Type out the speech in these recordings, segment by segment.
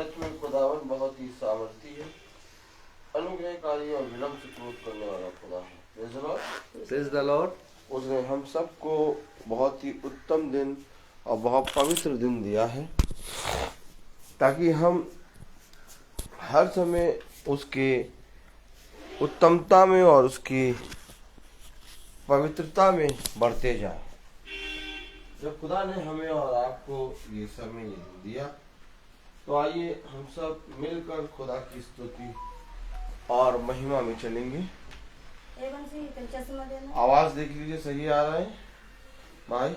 सच में खुदावन बहुत ही सामर्थी है, अनुग्रहकारी और विलम्ब से क्रोध करने वाला खुदा है। Praise the Lord. उसने हम सबको बहुत ही उत्तम दिन और बहुत पवित्र दिन दिया है ताकि हम हर समय उसके उत्तमता में और उसकी पवित्रता में बढ़ते जाएं। जब खुदा ने हमें और आपको ये समय दिया तो आइए हम सब मिलकर खुदा की स्तुति और महिमा में चलेंगे। आवाज देख लीजिए, सही आ रहा है भाई?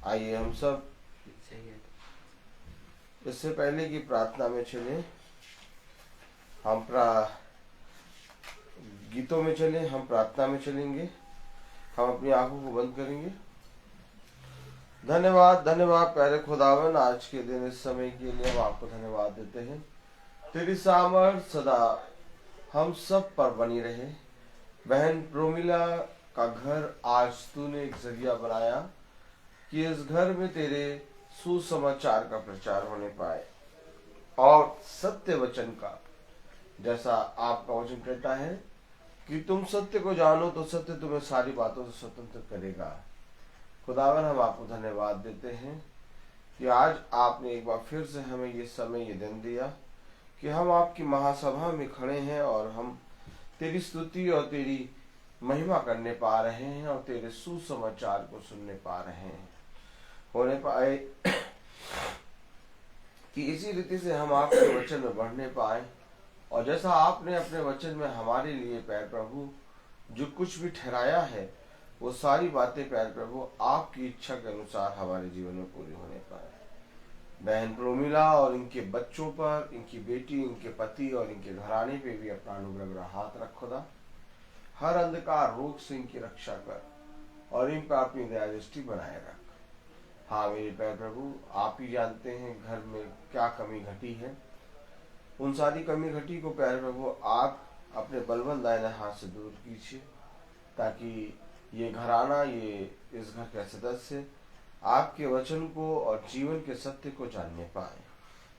आइए हम सब इससे पहले कि प्रार्थना में चले, हम गीतों में चले, हम प्रार्थना में चलेंगे। हम अपनी आंखों को बंद करेंगे। धन्यवाद धन्यवाद प्यारे खुदावन, आज के दिन इस समय के लिए हम आपको धन्यवाद देते हैं। तेरी सामर्थ सदा हम सब पर बनी रहे। बहन प्रोमिला का घर आज तूने एक जरिया बनाया कि इस घर में तेरे सुसमाचार का प्रचार होने पाए और सत्य वचन का, जैसा आपका वचन कहता है कि तुम सत्य को जानो तो सत्य तुम्हें सारी बातों से स्वतंत्र करेगा। खुदावन, हम आपको धन्यवाद देते हैं कि आज आपने एक बार फिर से हमें ये समय, ये दिन दिया कि हम आपकी महासभा में खड़े हैं और हम तेरी स्तुति और तेरी महिमा करने पा रहे हैं और तेरे सुसमाचार को सुनने पा रहे हैं। होने पाए कि इसी रीति से हम आपके वचन में बढ़ने पाए और जैसा आपने अपने वचन में हमारे लिए प्यारे प्रभु जो कुछ भी ठहराया है, वो सारी बातें प्यारे प्रभु आपकी इच्छा के अनुसार हमारे जीवन में पूरी होने पाए। बहन प्रोमिला और इनके बच्चों पर, इनकी बेटी, इनके पति और इनके घराने पे भी अपना अनुग्रह हाथ रख खुदा। हर अंधकार रोग से इनकी रक्षा कर और इन पर अपनी दया दृष्टि बनाए रख। हाँ मेरे प्यारे प्रभु, आप ही जानते हैं घर में क्या कमी घटी है। उन सारी कमी घटी को प्यारे प्रभु आप अपने बलवंत दाहिने हाथ से दूर कीजिए ताकि ये घराना, ये इस घर के सदस्य आपके वचन को और जीवन के सत्य को जानने पाए।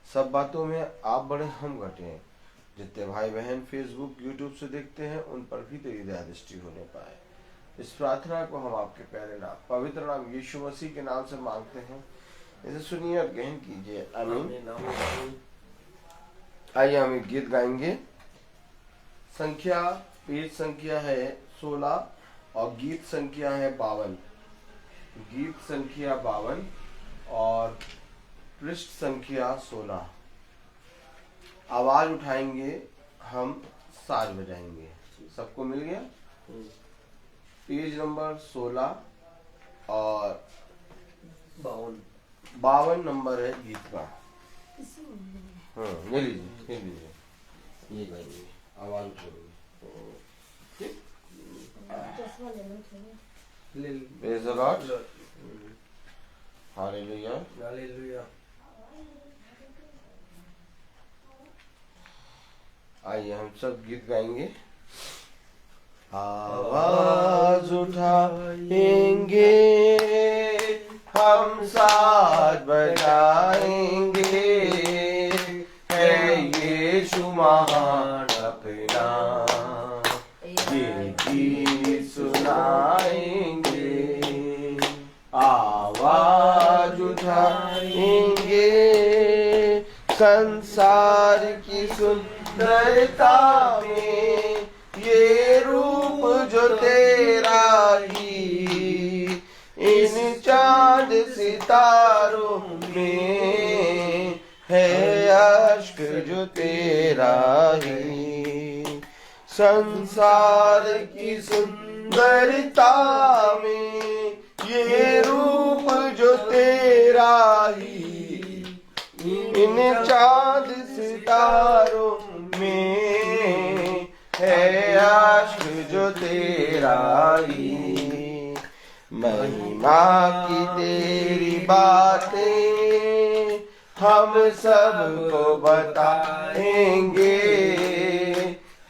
सब बातों में आप बड़े, हम घटे। जितने भाई बहन फेसबुक यूट्यूब से देखते हैं उन पर भी तेरी दया दृष्टि होने पाए। इस प्रार्थना को हम आपके प्यारे नाम, पवित्र नाम यीशु मसीह के नाम से मांगते हैं। इसे सुनिए और ग्रहण कीजिए, आमीन। आइए हम एक गीत गाएंगे। पेज संख्या है 16 और गीत संख्या है 52। गीत संख्या 52 और पृष्ठ संख्या 16। आवाज उठाएंगे, हम साज बजाएंगे। सबको मिल गया? पेज नंबर 16 और 52 नंबर है गीत का। ले लीजिए, ये गाइए, आवाज उठाइए। Praise the Lord. Hallelujah. Hallelujah. आइए हम सब गीत गाएंगे। आवाज उठाएंगे, हम साज बजाएंगे, है यीशु महान अपना, ये गीत सुनाएंगे। आवाज उठाएंगे, संसार की सुंदरता में ये रूप जो तेरा ही, इन चांद सितारों में है अश्क जो तेरा ही। संसार की सुंदरता में ये रूप जो तेरा ही, इन चांद सितारों में है आश्क जो तेरा ही। महिमा की तेरी बातें हम सबको बताएंगे,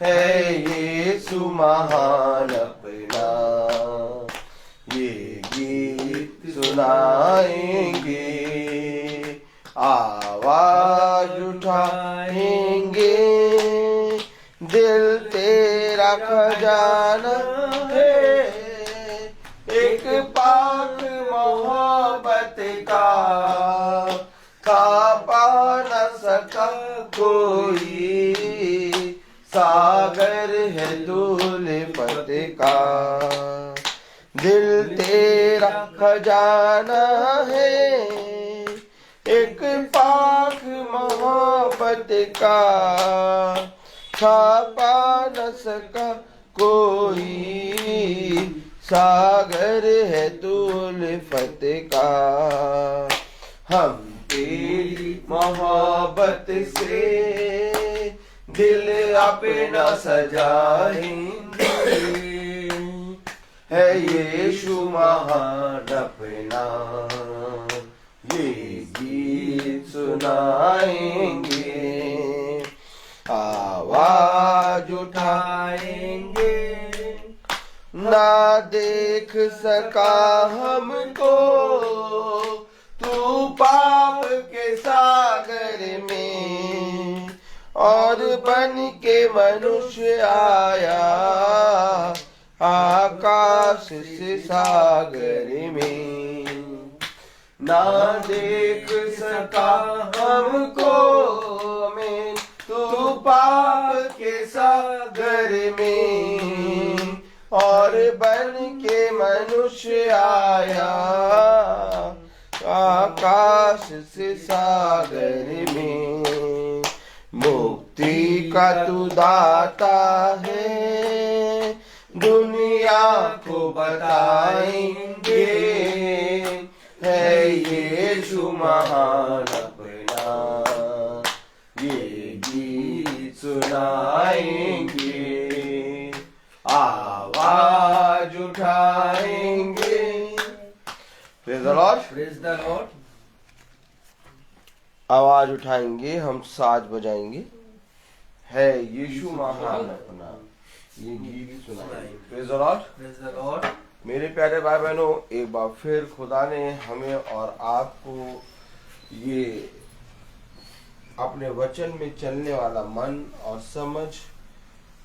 है यीशु महान अपना, सुनाएंगे, आवाज उठाएंगे। दिल तेरा खजाना है, एक पाक मोहब्बत का, खा पा न सका कोई, सागर है उल्फत का। दिल तेरा खजाना है, एक पाक मोहब्बत का, खा पा न सका कोई, सागर है उल्फत का। हम तेरी मोहब्बत से दिल अपना सजाएंगे, है यीशु महान अपना, ये गीत सुनाएंगे, आवाज उठाएंगे। ना देख सका हमको तू पाप के सागर में, और बन के मनुष्य आया आकाश से सागर में। ना देख सका हमको में तू पाप के सागर में, और बन के मनुष्य आया आकाश से सागर में। मुक्ति का तू दाता है, दुनिया को बताएंगे, है यीशु महान अपना, ये गीत सुनाएंगे, आवाज उठाएंगे। Praise the Lord, Praise the Lord. आवाज उठाएंगे, हम साज बजाएंगे, है यीशु महान अपना, ये गीत सुनाएंगे। Praise the Lord. Praise the Lord. मेरे प्यारे भाई बहनों, एक बार फिर खुदा ने हमें और आपको ये अपने वचन में चलने वाला मन और समझ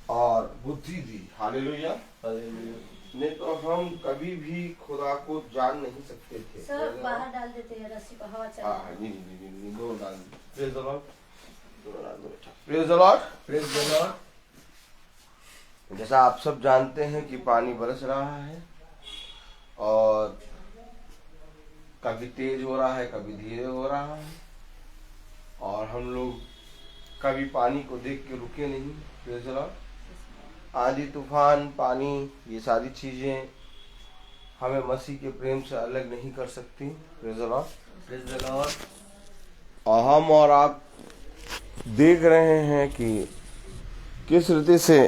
और बुद्धि दी। हालेलुया। नहीं तो हम कभी भी खुदा को जान नहीं सकते थे। सब बाहर डाल देते हैं रस्सी पर, हवा चल हाँ, नहीं, दो डाल दो। प्रेज़ द लॉर्ड, दोनों डाल दो। Praise the Lord. Praise the Lord. जैसा आप सब जानते हैं कि पानी बरस रहा है और कभी तेज हो रहा है, कभी धीरे हो रहा है, और हम लोग कभी पानी को देख के रुके नहीं। Praise the Lord. आंधी तूफान, पानी, ये सारी चीजें हमें मसीह के प्रेम से अलग नहीं कर सकती। Praise the Lord. Praise the Lord. और हम और आप देख रहे हैं कि किस रीति से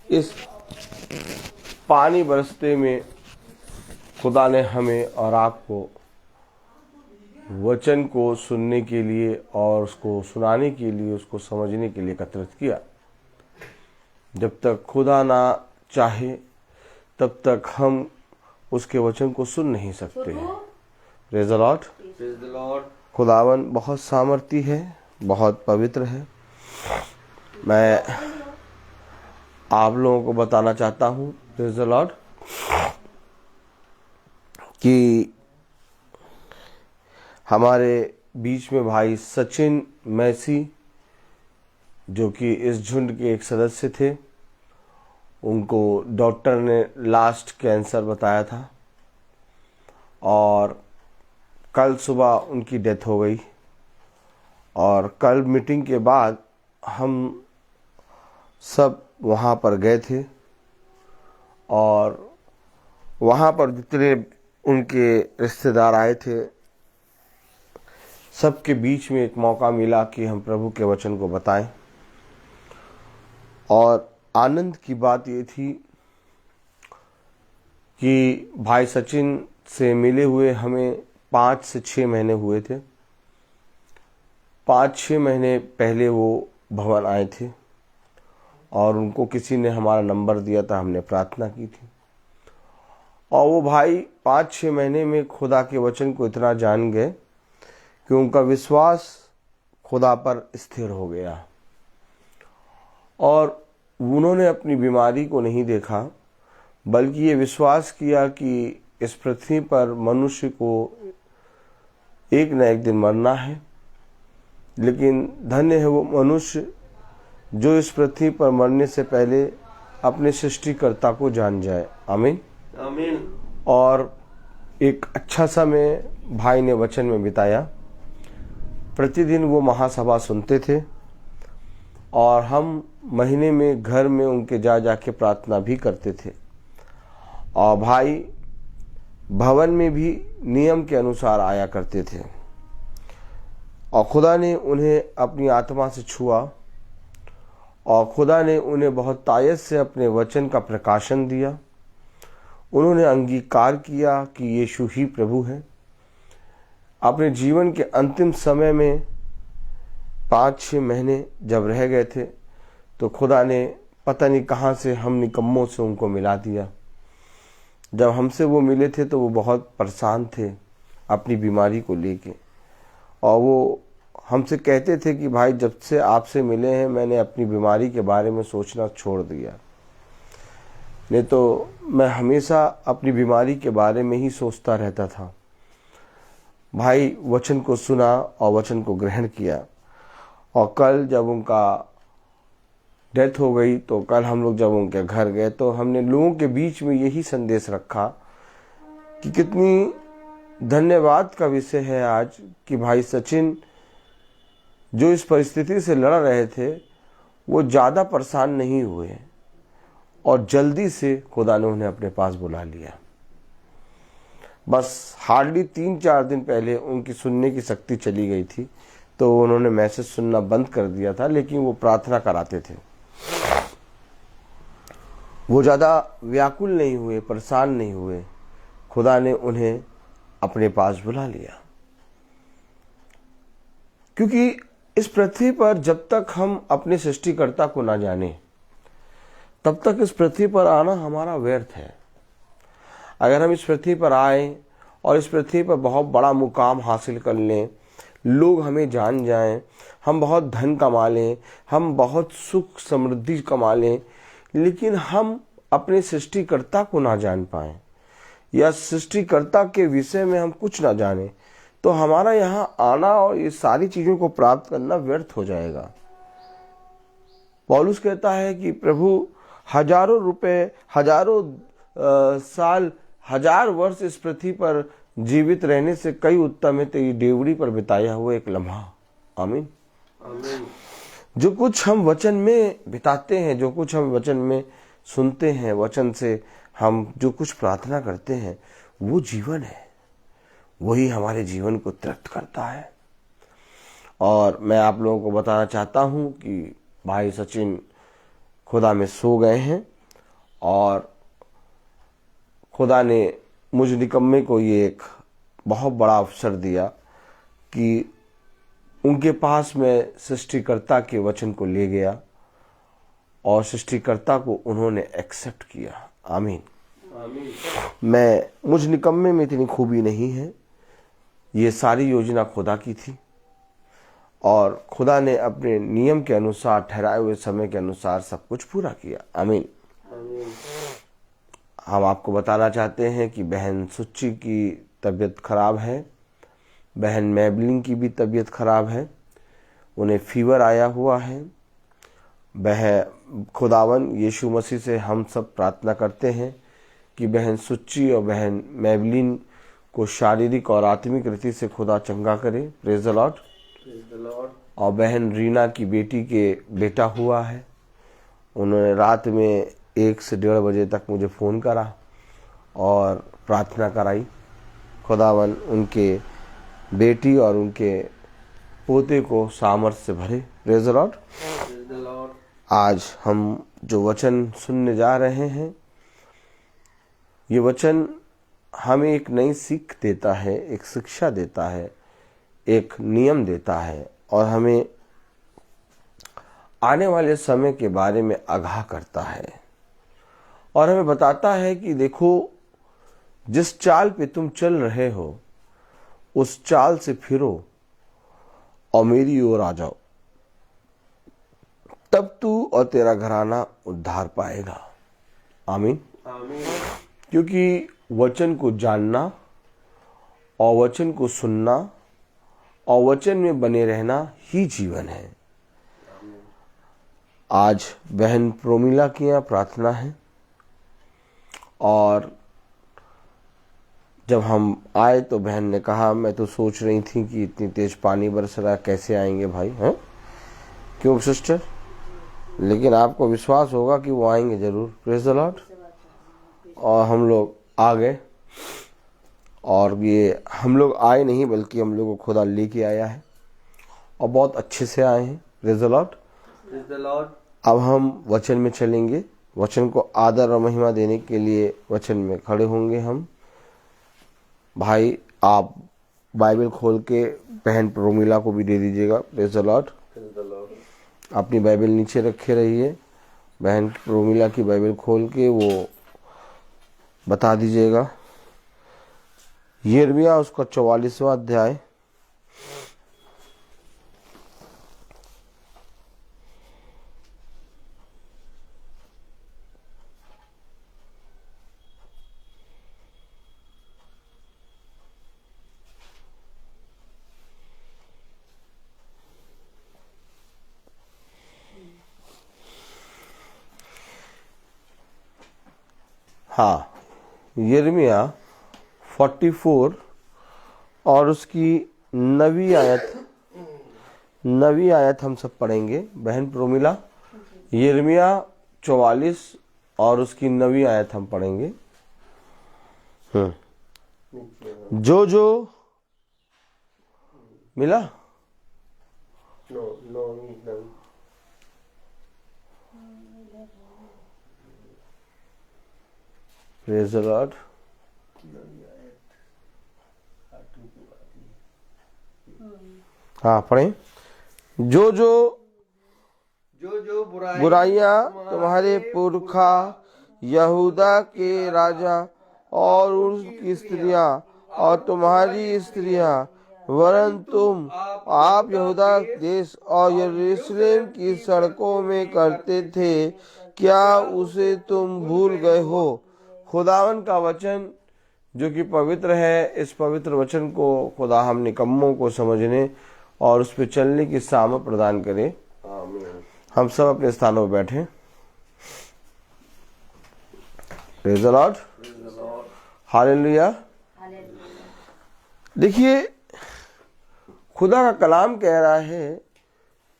इस पानी बरसते में खुदा ने हमें और आपको वचन को सुनने के लिए और उसको सुनाने के लिए, उसको समझने के लिए एकत्रित किया। जब तक खुदा ना चाहे तब तक हम उसके वचन को सुन नहीं सकते हैं। Praise the Lord. Praise the Lord. खुदावन बहुत सामर्थी है, बहुत पवित्र है। मैं आप लोगों को बताना चाहता हूँ, प्रेज़ द लॉर्ड, कि हमारे बीच में भाई सचिन मैसी, जो कि इस झुंड के एक सदस्य थे, उनको डॉक्टर ने लास्ट कैंसर बताया था और कल सुबह उनकी डेथ हो गई। और कल मीटिंग के बाद हम सब वहाँ पर गए थे और वहाँ पर जितने उनके रिश्तेदार आए थे, सबके बीच में एक मौका मिला कि हम प्रभु के वचन को बताएं। और आनंद की बात ये थी कि भाई सचिन से मिले हुए हमें 5 से 6 महीने हुए थे। 5-6 महीने पहले वो भवन आए थे और उनको किसी ने हमारा नंबर दिया था, हमने प्रार्थना की थी और वो भाई 5-6 महीने में खुदा के वचन को इतना जान गए कि उनका विश्वास खुदा पर स्थिर हो गया और उन्होंने अपनी बीमारी को नहीं देखा, बल्कि ये विश्वास किया कि इस पृथ्वी पर मनुष्य को एक न एक दिन मरना है, लेकिन धन्य है वो मनुष्य जो इस पृथ्वी पर मरने से पहले अपने सृष्टिकर्ता को जान जाए। आमीन आमीन। और एक अच्छा समय भाई ने वचन में बिताया। प्रतिदिन वो महासभा सुनते थे और हम महीने में घर में उनके जा के प्रार्थना भी करते थे। और भाई भवन में भी नियम के अनुसार आया करते थे और खुदा ने उन्हें अपनी आत्मा से छुआ और खुदा ने उन्हें बहुत तायत से अपने वचन का प्रकाशन दिया। उन्होंने अंगीकार किया कि यीशु ही प्रभु है। अपने जीवन के अंतिम समय में 5-6 महीने जब रह गए थे तो खुदा ने पता नहीं कहाँ से हम निकम्मों से उनको मिला दिया। जब हमसे वो मिले थे तो वो बहुत परेशान थे अपनी बीमारी को लेके और वो हमसे कहते थे कि भाई जब से आपसे मिले हैं मैंने अपनी बीमारी के बारे में सोचना छोड़ दिया, नहीं तो मैं हमेशा अपनी बीमारी के बारे में ही सोचता रहता था। भाई वचन को सुना और वचन को ग्रहण किया और कल जब उनका डेथ हो गई तो कल हम लोग जब उनके घर गए तो हमने लोगों के बीच में यही संदेश रखा कि कितनी धन्यवाद का विषय है आज कि भाई सचिन जो इस परिस्थिति से लड़ रहे थे वो ज़्यादा परेशान नहीं हुए और जल्दी से खुदा ने उन्हें अपने पास बुला लिया। बस हार्डली 3-4 दिन पहले उनकी सुनने की शक्ति चली गई थी तो उन्होंने मैसेज सुनना बंद कर दिया था, लेकिन वो प्रार्थना कराते थे। वो ज़्यादा व्याकुल नहीं हुए, परेशान नहीं हुए। खुदा ने उन्हें अपने पास बुला लिया क्योंकि इस पृथ्वी पर जब तक हम अपने सृष्टिकर्ता को ना जाने तब तक इस पृथ्वी पर आना हमारा व्यर्थ है। अगर हम इस पृथ्वी पर आए और इस पृथ्वी पर बहुत बड़ा मुकाम हासिल कर लें, लोग हमें जान जाएं, हम बहुत धन कमा लें, हम बहुत सुख समृद्धि कमा लें, लेकिन हम अपने सृष्टिकर्ता को ना जान पाएं या सृष्टिकर्ता के विषय में हम कुछ ना जाने तो हमारा यहाँ आना और ये सारी चीज़ों को प्राप्त करना व्यर्थ हो जाएगा। पौलुस कहता है कि प्रभु हजारों रुपए, हजारों साल, 1000 वर्ष इस पृथ्वी पर जीवित रहने से कई उत्तम है तेरी डेवड़ी पर बिताया हुआ एक लम्हा। आमीन आमीन। जो कुछ हम वचन में बिताते हैं, जो कुछ हम वचन में सुनते हैं, वचन से हम जो कुछ प्रार्थना करते हैं वो जीवन है, वही हमारे जीवन को तृप्त करता है। और मैं आप लोगों को बताना चाहता हूं कि भाई सचिन खुदा में सो गए हैं और खुदा ने मुझ निकम्मे को ये एक बहुत बड़ा अवसर दिया कि उनके पास मैं सृष्टिकर्ता के वचन को ले गया और सृष्टिकर्ता को उन्होंने एक्सेप्ट किया। आमीन आमीन। मुझ निकम्मे में इतनी खूबी नहीं है, ये सारी योजना खुदा की थी और खुदा ने अपने नियम के अनुसार, ठहराए हुए समय के अनुसार सब कुछ पूरा किया। आमीन। आमीन। हम आपको बताना चाहते हैं कि बहन सुच्ची की तबीयत खराब है, बहन मैबलिन की भी तबीयत खराब है, उन्हें फीवर आया हुआ है। खुदावन यीशु मसीह से हम सब प्रार्थना करते हैं कि बहन सुच्ची और बहन मैबलिन को शारीरिक और आत्मिक रीति से खुदा चंगा करे। Praise the Lord. Praise the Lord. और बहन रीना की बेटी के बेटा हुआ है, उन्होंने रात में 1 से 1:30 बजे तक मुझे फ़ोन करा और प्रार्थना कराई। खुदावन उनके बेटी और उनके पोते को सामर्थ्य से भरे। Praise the Lord. Praise the Lord. आज हम जो वचन सुनने जा रहे हैं, ये वचन हमें एक नई सीख देता है, एक शिक्षा देता है, एक नियम देता है और हमें आने वाले समय के बारे में आगाह करता है और हमें बताता है कि देखो जिस चाल पे तुम चल रहे हो उस चाल से फिरो और मेरी ओर आ जाओ, तब तू और तेरा घराना उद्धार पाएगा। आमीन। आमीन। क्योंकि वचन को जानना और वचन को सुनना और वचन में बने रहना ही जीवन है। आज बहन प्रोमिला की यहाँ प्रार्थना है और जब हम आए तो बहन ने कहा मैं तो सोच रही थी कि इतनी तेज पानी बरस रहा है, कैसे आएंगे भाई, हैं? क्यों सिस्टर? लेकिन आपको विश्वास होगा कि वो आएंगे जरूर। Praise the Lord. और हम लोग आ गए और ये हम लोग आए नहीं बल्कि हम लोग को खुदा लेके आया है और बहुत अच्छे से आए हैं। Praise the Lord. Praise the Lord. अब हम वचन में चलेंगे, वचन को आदर और महिमा देने के लिए वचन में खड़े होंगे हम। भाई आप बाइबल खोल के बहन प्रोमिला को भी दे दीजिएगा। Praise the Lord. Praise the Lord. अपनी बाइबल नीचे रखे रहिए, बहन प्रोमिला की बाइबल खोल के वो बता दीजिएगा। यिर्मयाह उसका 44वां अध्याय हाँ, यिर्मयाह 44 और उसकी 9वीं आयत हम सब पढ़ेंगे। बहन प्रोमिला, यिर्मयाह 44 और उसकी 9वीं आयत हम पढ़ेंगे। जो जो मिला नो नहीं। Praise the Lord. हाँ पढ़ें। जो जो बुराइयां तुम्हारे पुरखा यहूदा के राजा और उसकी स्त्रियां और तुम्हारी स्त्रियां वरन तुम आप यहूदा देश और यरूशलेम की सड़कों में करते थे, क्या उसे तुम भूल गए हो? खुदावन का वचन जो कि पवित्र है, इस पवित्र वचन को खुदा हम निकम्मों को समझने और उस पर चलने की सामर्थ प्रदान करे। आमीन। हम सब अपने स्थानों पर बैठे। Praise the Lord. हालेलुया। देखिए खुदा का कलाम कह रहा है,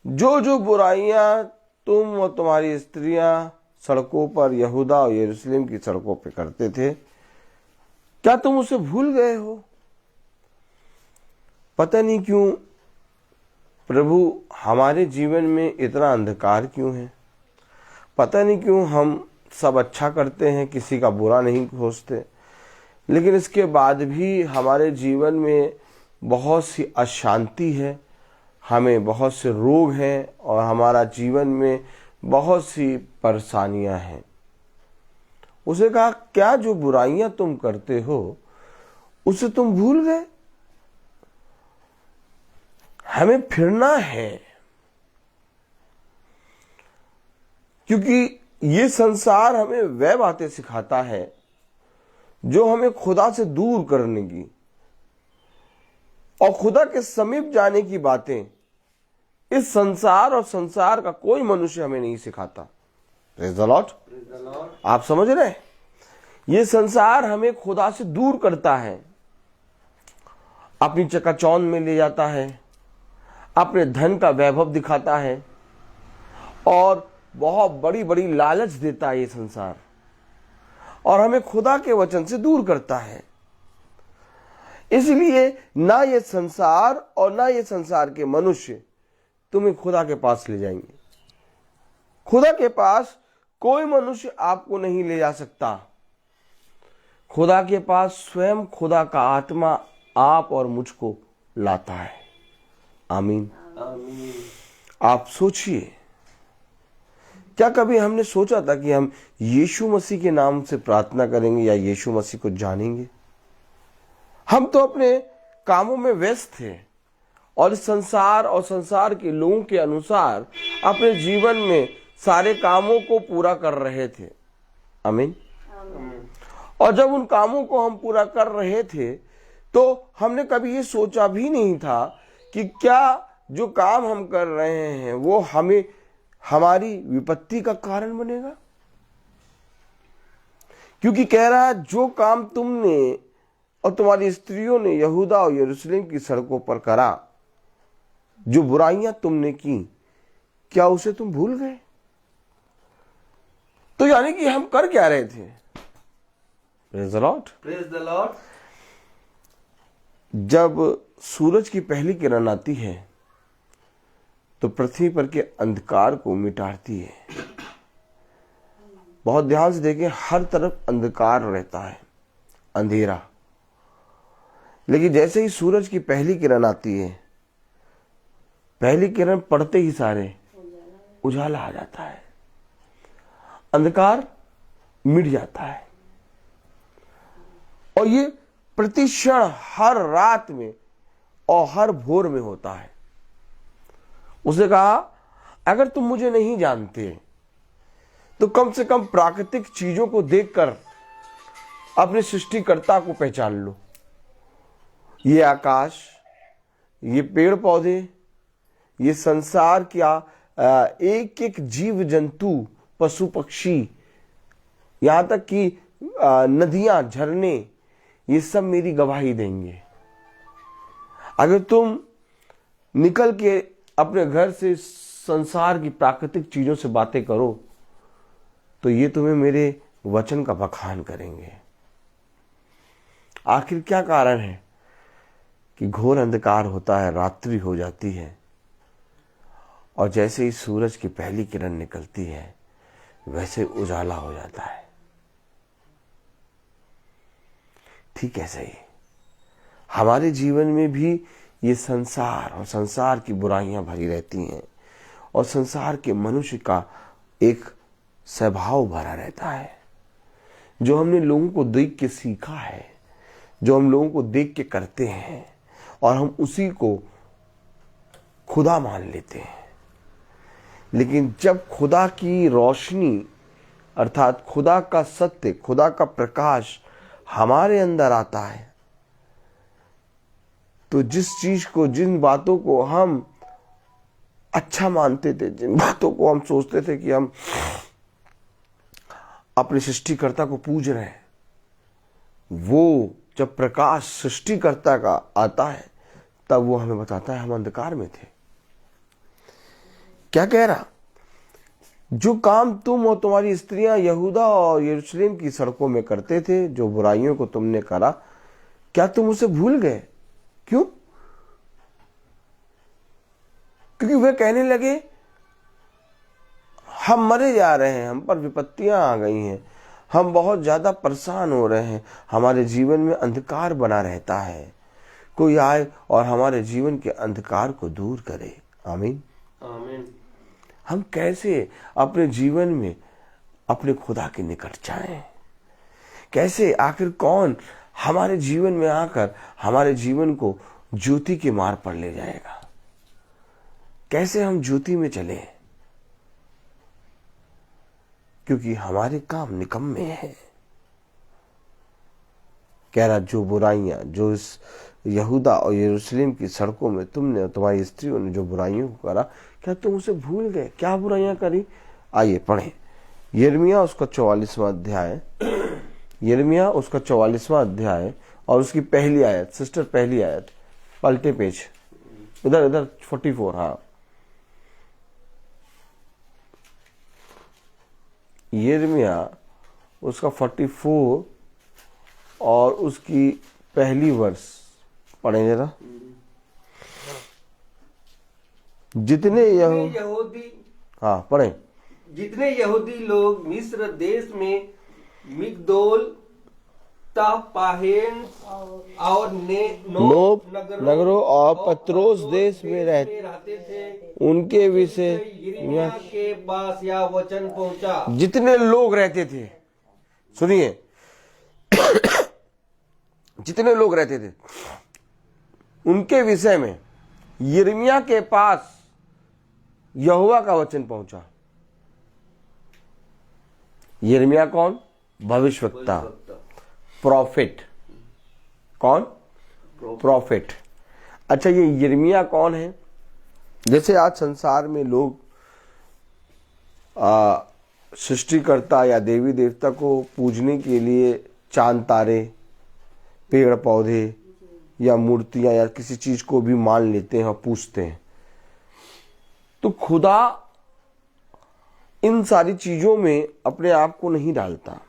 जो जो बुराइयां तुम और तुम्हारी स्त्रियां सड़कों पर यहूदा और यरूशलेम की सड़कों पर करते थे, क्या तुम उसे भूल गए हो? पता नहीं क्यों प्रभु हमारे जीवन में इतना अंधकार क्यों है। पता नहीं क्यों हम सब अच्छा करते हैं, किसी का बुरा नहीं सोचते, लेकिन इसके बाद भी हमारे जीवन में बहुत सी अशांति है, हमें बहुत से रोग हैं और हमारा जीवन में बहुत सी परेशानियां हैं। उसे कहा, क्या जो बुराइयां तुम करते हो उसे तुम भूल गए? हमें फिरना है, क्योंकि ये संसार हमें वह बातें सिखाता है जो हमें खुदा से दूर करने की और खुदा के समीप जाने की बातें इस संसार और संसार का कोई मनुष्य हमें नहीं सिखाता। Praise the Lord. आप समझ रहे हैं? ये संसार हमें खुदा से दूर करता है, अपनी चकाचौंध में ले जाता है, अपने धन का वैभव दिखाता है और बहुत बड़ी बड़ी लालच देता है ये संसार, और हमें खुदा के वचन से दूर करता है। इसलिए ना ये संसार और ना ये संसार के मनुष्य तुम्हें खुदा के पास ले जाएंगे। खुदा के पास कोई मनुष्य आपको नहीं ले जा सकता। खुदा के पास स्वयं खुदा का आत्मा आप और मुझको लाता है। आमीन। आमीन। आप सोचिए, क्या कभी हमने सोचा था कि हम यीशु मसीह के नाम से प्रार्थना करेंगे या यीशु मसीह को जानेंगे? हम तो अपने कामों में व्यस्त थे और संसार और संसार के लोगों के अनुसार अपने जीवन में सारे कामों को पूरा कर रहे थे। आमीन। और जब उन कामों को हम पूरा कर रहे थे तो हमने कभी ये सोचा भी नहीं था कि क्या जो काम हम कर रहे हैं वो हमें हमारी विपत्ति का कारण बनेगा। क्योंकि कह रहा है जो काम तुमने और तुम्हारी स्त्रियों ने यहूदा और यरूशलेम की सड़कों पर करा, जो बुराइयां तुमने की, क्या उसे तुम भूल गए। तो यानी कि हम कर क्या रहे थे। Praise the Lord. Praise the Lord. जब सूरज की पहली किरण आती है तो पृथ्वी पर के अंधकार को मिटाती है। बहुत ध्यान से देखें, हर तरफ अंधकार रहता है, अंधेरा। लेकिन जैसे ही सूरज की पहली किरण आती है, पहली किरण पड़ते ही सारे उजाला आ जाता है, अंधकार मिट जाता है। और ये प्रतिक्षण हर रात में और हर भोर में होता है। उसने कहा अगर तुम मुझे नहीं जानते तो कम से कम प्राकृतिक चीजों को देखकर अपने सृष्टिकर्ता को पहचान लो। ये आकाश, ये पेड़ पौधे, ये संसार क्या, एक एक जीव जंतु, पशु पक्षी, यहां तक कि नदियां, झरने, ये सब मेरी गवाही देंगे। अगर तुम निकल के अपने घर से संसार की प्राकृतिक चीजों से बातें करो तो ये तुम्हें मेरे वचन का बखान करेंगे। आखिर क्या कारण है कि घोर अंधकार होता है, रात्रि हो जाती है और जैसे ही सूरज की पहली किरण निकलती है वैसे उजाला हो जाता है। ठीक ऐसे ही हमारे जीवन में भी ये संसार और संसार की बुराइयां भरी रहती हैं और संसार के मनुष्य का एक स्वभाव भरा रहता है जो हमने लोगों को देख के सीखा है, जो हम लोगों को देख के करते हैं और हम उसी को खुदा मान लेते हैं। लेकिन जब खुदा की रोशनी अर्थात खुदा का सत्य, खुदा का प्रकाश हमारे अंदर आता है तो जिस चीज को, जिन बातों को हम अच्छा मानते थे, जिन बातों को हम सोचते थे कि हम अपने सृष्टिकर्ता को पूज रहे हैं, वो जब प्रकाश सृष्टिकर्ता का आता है तब वो हमें बताता है हम अंधकार में थे। क्या कह रहा, जो काम तुम और तुम्हारी स्त्रियां यहूदा और यरूशलेम की सड़कों में करते थे, जो बुराइयों को तुमने करा, क्या तुम उसे भूल गए। क्यों? क्योंकि वे कहने लगे हम मरे जा रहे हैं, हम पर विपत्तियां आ गई हैं, हम बहुत ज्यादा परेशान हो रहे हैं, हमारे जीवन में अंधकार बना रहता है, कोई आए और हमारे जीवन के अंधकार को दूर करे। आमीन आमीन। हम कैसे अपने जीवन में अपने खुदा के निकट जाएं? कैसे, आखिर कौन हमारे जीवन में आकर हमारे जीवन को ज्योति के मार्ग पर ले जाएगा? कैसे हम ज्योति में चले? क्योंकि हमारे काम निकम्मे हैं। कह रहा जो बुराइयां, जो इस यहूदा और यरूशलेम की सड़कों में तुमने और तुम्हारी स्त्रियों ने जो बुराइयों को करा, क्या तुम उसे भूल गए? क्या बुराइयां करी? आइए पढ़ें यिर्मयाह उसका 44वां अध्याय, यिर्मयाह उसका 44वां अध्याय और उसकी पहली आयत। सिस्टर पहली आयत पलटे पेज, इधर 44। हाँ, यिर्मयाह उसका 44 और उसकी पहली वर्ष पढ़ें जरा। जितने यहूदी, हाँ पढ़ें। जितने यहूदी लोग मिस्र देश में मिगदोल, तापाहेन और नोप नगरों और पत्रोस देश में रहते थे, उनके विषय यिर्मयाह के पास यह वचन पहुंचा। जितने लोग रहते थे, सुनिए जितने लोग रहते थे उनके विषय में यिर्मयाह के पास यहोवा का वचन पहुंचा। यिर्मयाह कौन? भविष्यवक्ता, प्रॉफिट। कौन? प्रॉफिट। अच्छा, ये यिर्मयाह कौन है? जैसे आज संसार में लोग सृष्टिकर्ता या देवी देवता को पूजने के लिए चांद तारे, पेड़ पौधे या मूर्तियां या किसी चीज को भी मान लेते हैं और पूजते हैं, तो खुदा इन सारी चीजों में अपने आप को नहीं डालता,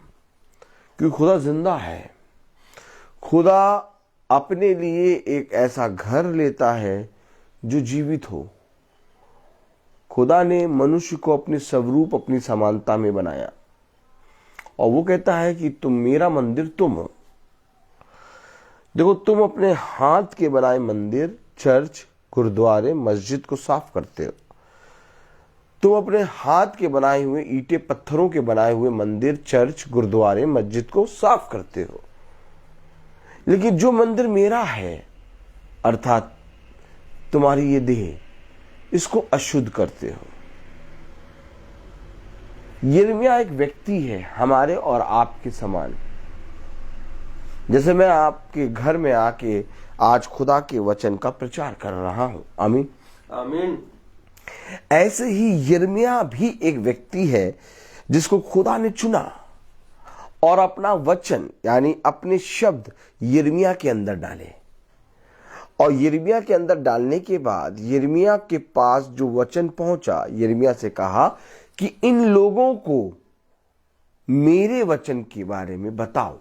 क्योंकि खुदा जिंदा है। खुदा अपने लिए एक ऐसा घर लेता है जो जीवित हो। खुदा ने मनुष्य को अपने स्वरूप, अपनी समानता में बनाया और वो कहता है कि तुम मेरा मंदिर तुम हो। देखो, तुम अपने हाथ के बनाए मंदिर, चर्च, गुरुद्वारे, मस्जिद को साफ करते हो। तुम अपने हाथ के बनाए हुए ईंटे पत्थरों के बनाए हुए मंदिर, चर्च, गुरुद्वारे, मस्जिद को साफ करते हो। लेकिन जो मंदिर मेरा है, अर्थात तुम्हारी ये देह, इसको अशुद्ध करते हो। यिर्मयाह एक व्यक्ति है हमारे और आपके समान। जैसे मैं आपके घर में आके आज खुदा के वचन का प्रचार कर रहा हूं, आमीन आमीन। ऐसे ही यिर्मयाह भी एक व्यक्ति है जिसको खुदा ने चुना और अपना वचन यानी अपने शब्द यिर्मयाह के अंदर डाले। और यिर्मयाह के अंदर डालने के बाद यिर्मयाह के पास जो वचन पहुंचा, यिर्मयाह से कहा कि इन लोगों को मेरे वचन के बारे में बताओ।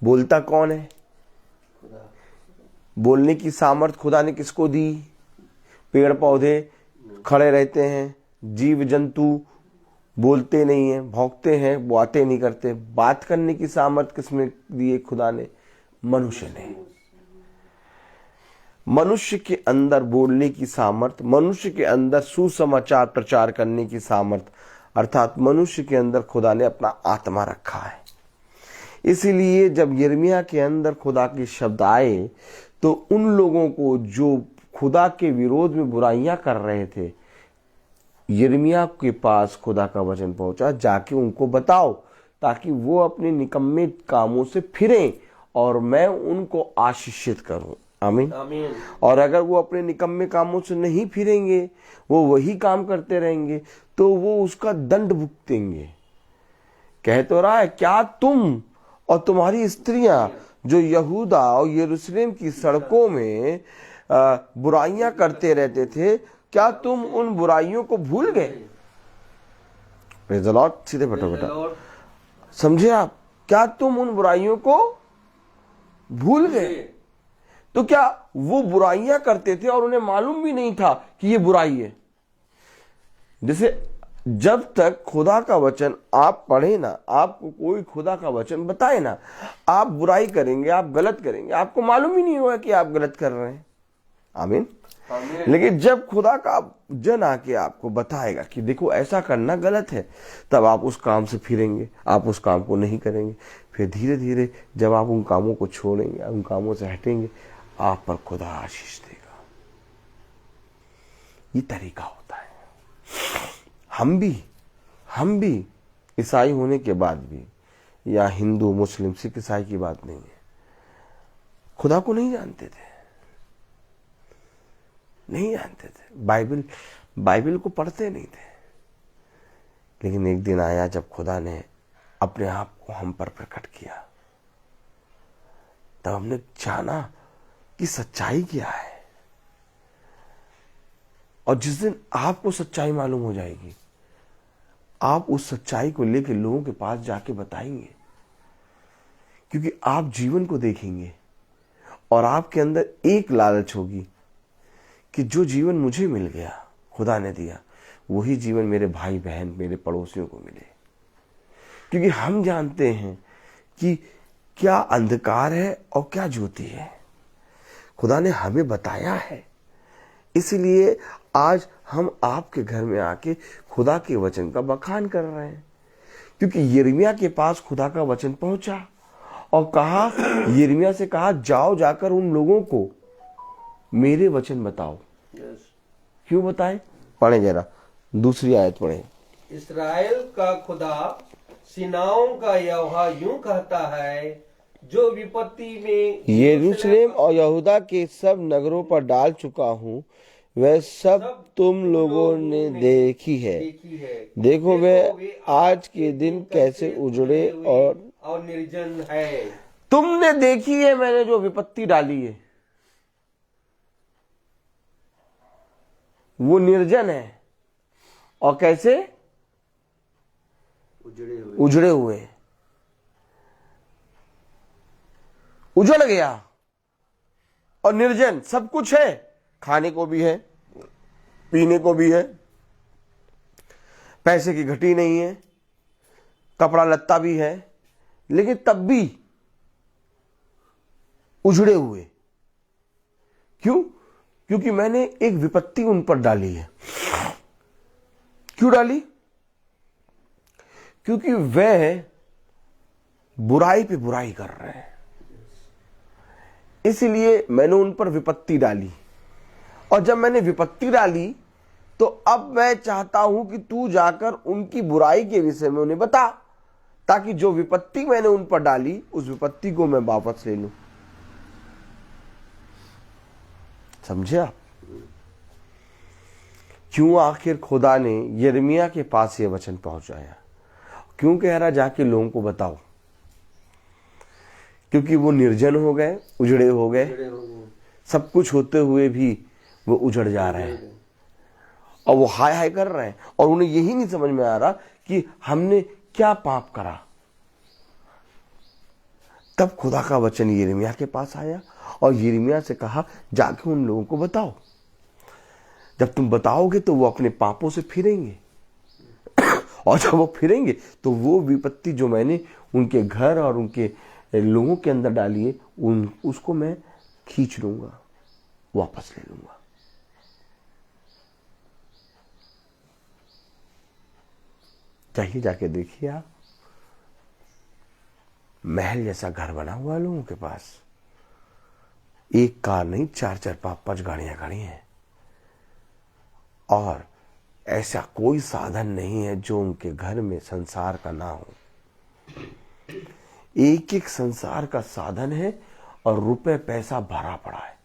बोलता कौन है? बोलने की सामर्थ खुदा ने किसको दी? पेड़ पौधे खड़े रहते हैं, जीव जंतु बोलते नहीं है, भौंकते हैं, बातें नहीं करते। बात करने की सामर्थ किसमें दी? खुदा ने, मनुष्य ने। मनुष्य के अंदर बोलने की सामर्थ, मनुष्य के अंदर सुसमाचार प्रचार करने की सामर्थ, अर्थात मनुष्य के अंदर खुदा ने अपना आत्मा रखा है। इसीलिए जब यिर्मयाह के अंदर खुदा के शब्द आए तो उन लोगों को जो खुदा के विरोध में बुराइयां कर रहे थे, यिर्मयाह के पास खुदा का वचन पहुंचा, जाके उनको बताओ ताकि वो अपने निकम्मे कामों से फिरें और मैं उनको आशीषित करूं। आमीन आमीन। और अगर वो अपने निकम्मे कामों से नहीं फिरेंगे, वो वही काम करते रहेंगे, तो वो उसका दंड भुगतेंगे। कह तो रहा है, क्या तुम और तुम्हारी स्त्रियां जो यहूदा और यरूशलेम की सड़कों में बुराइयां करते रहते थे, क्या तुम उन बुराइयों को भूल गए? Praise the Lord. सीधे बैठो बेटा, समझे आप? क्या तुम उन बुराइयों को भूल गए? तो क्या वो बुराइयां करते थे और उन्हें मालूम भी नहीं था कि ये बुराई है? जैसे जब तक खुदा का वचन आप पढ़े ना, आपको कोई खुदा का वचन बताए ना, आप बुराई करेंगे, आप गलत करेंगे, आपको मालूम ही नहीं होगा कि आप गलत कर रहे हैं। आमीन। लेकिन जब खुदा का जन आके आपको बताएगा कि देखो ऐसा करना गलत है, तब आप उस काम से फिरेंगे, आप उस काम को नहीं करेंगे। फिर धीरे धीरे जब आप उन कामों को छोड़ेंगे, उन कामों से हटेंगे, आप पर खुदा आशीष देगा। ये तरीका होता है। हम भी ईसाई होने के बाद भी, या हिंदू मुस्लिम सिख ईसाई की बात नहीं है, खुदा को नहीं जानते थे, नहीं जानते थे। बाइबल को पढ़ते नहीं थे। लेकिन एक दिन आया जब खुदा ने अपने आप को हम पर प्रकट किया, तब हमने जाना कि सच्चाई क्या है। और जिस दिन आपको सच्चाई मालूम हो जाएगी, आप उस सच्चाई को लेकर लोगों के पास जाके बताएंगे, क्योंकि आप जीवन को देखेंगे और आपके अंदर एक लालच होगी कि जो जीवन मुझे मिल गया, खुदा ने दिया, वही जीवन मेरे भाई बहन, मेरे पड़ोसियों को मिले। क्योंकि हम जानते हैं कि क्या अंधकार है और क्या ज्योति है। खुदा ने हमें बताया है। इसलिए आज हम आपके घर में आके खुदा के वचन का बखान कर रहे हैं, क्योंकि यिर्मयाह के पास खुदा का वचन पहुंचा और कहा, यिर्मयाह से कहा, जाओ जाकर उन लोगों को मेरे वचन बताओ। क्यों बताए? पढ़े जरा, दूसरी आयत पढ़े। इस्राएल का खुदा सेनाओं का यहोवा यूं कहता है, जो विपत्ति में यरूशलेम और यहूदा के सब नगरों पर डाल चुका हूँ, वह सब तुम लोगों ने देखी है। देखो वे आज के दिन कैसे उजड़े और निर्जन है। तुमने देखी है मैंने जो विपत्ति डाली है, वो निर्जन है और कैसे उजड़े हुए, उजड़ गया और निर्जन। सब कुछ है, खाने को भी है, पीने को भी है, पैसे की घटी नहीं है, कपड़ा लत्ता भी है, लेकिन तब भी उजड़े हुए। क्यों? क्योंकि मैंने एक विपत्ति उन पर डाली है। क्यों डाली? क्योंकि वह बुराई पे बुराई कर रहे हैं, इसलिए मैंने उन पर विपत्ति डाली। और जब मैंने विपत्ति डाली तो अब मैं चाहता हूं कि तू जाकर उनकी बुराई के विषय में उन्हें बता, ताकि जो विपत्ति मैंने उन पर डाली उस विपत्ति को मैं वापस ले लूं। समझे आप? क्यों आखिर खुदा ने यिर्मयाह के पास ये वचन पहुंचाया? क्यों कह रहा जाके लोगों को बताओ? क्योंकि वो निर्जन हो गए, उजड़े हो गए, सब कुछ होते हुए भी वो उजड़ जा रहे हैं और वो हाय हाय कर रहे हैं, और उन्हें यही नहीं समझ में आ रहा कि हमने क्या पाप करा। तब खुदा का वचन यिर्मयाह के पास आया और यिर्मयाह से कहा, जाके उन लोगों को बताओ। जब तुम बताओगे तो वो अपने पापों से फिरेंगे, और जब वो फिरेंगे तो वो विपत्ति जो मैंने उनके घर और उनके लोगों के अंदर डाली है, उसको मैं खींच लूंगा, वापस ले लूंगा। चाहिए जाके देखिए आप, महल जैसा घर बना हुआ लोगों के पास, एक कार नहीं, 4-4 5-5 गाड़ियां खड़ी हैं, और ऐसा कोई साधन नहीं है जो उनके घर में संसार का ना हो। एक एक संसार का साधन है और रुपए पैसा भरा पड़ा है,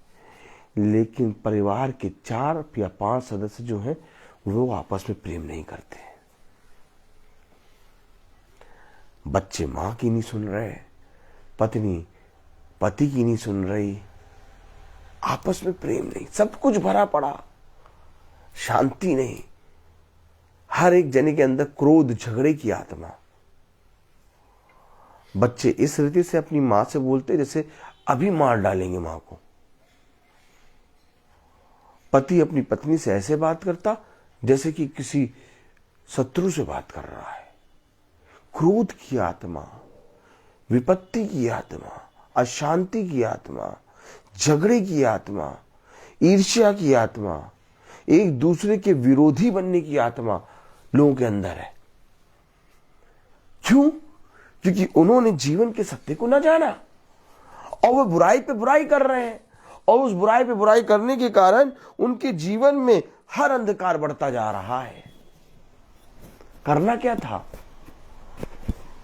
लेकिन परिवार के 4 या 5 सदस्य जो हैं वो आपस में प्रेम नहीं करते। बच्चे मां की नहीं सुन रहे, पत्नी पति की नहीं सुन रही, आपस में प्रेम नहीं, सब कुछ भरा पड़ा, शांति नहीं, हर एक जने के अंदर क्रोध, झगड़े की आत्मा। बच्चे इस रीति से अपनी मां से बोलते जैसे अभी मार डालेंगे मां को। पति अपनी पत्नी से ऐसे बात करता जैसे कि किसी शत्रु से बात कर रहा है। क्रोध की आत्मा, विपत्ति की आत्मा, अशांति की आत्मा, झगड़े की आत्मा, ईर्ष्या की आत्मा, एक दूसरे के विरोधी बनने की आत्मा लोगों के अंदर है। क्यों? क्योंकि उन्होंने जीवन के सत्य को न जाना और वो बुराई पे बुराई कर रहे हैं, और उस बुराई पे बुराई करने के कारण उनके जीवन में हर अंधकार बढ़ता जा रहा है। करना क्या था?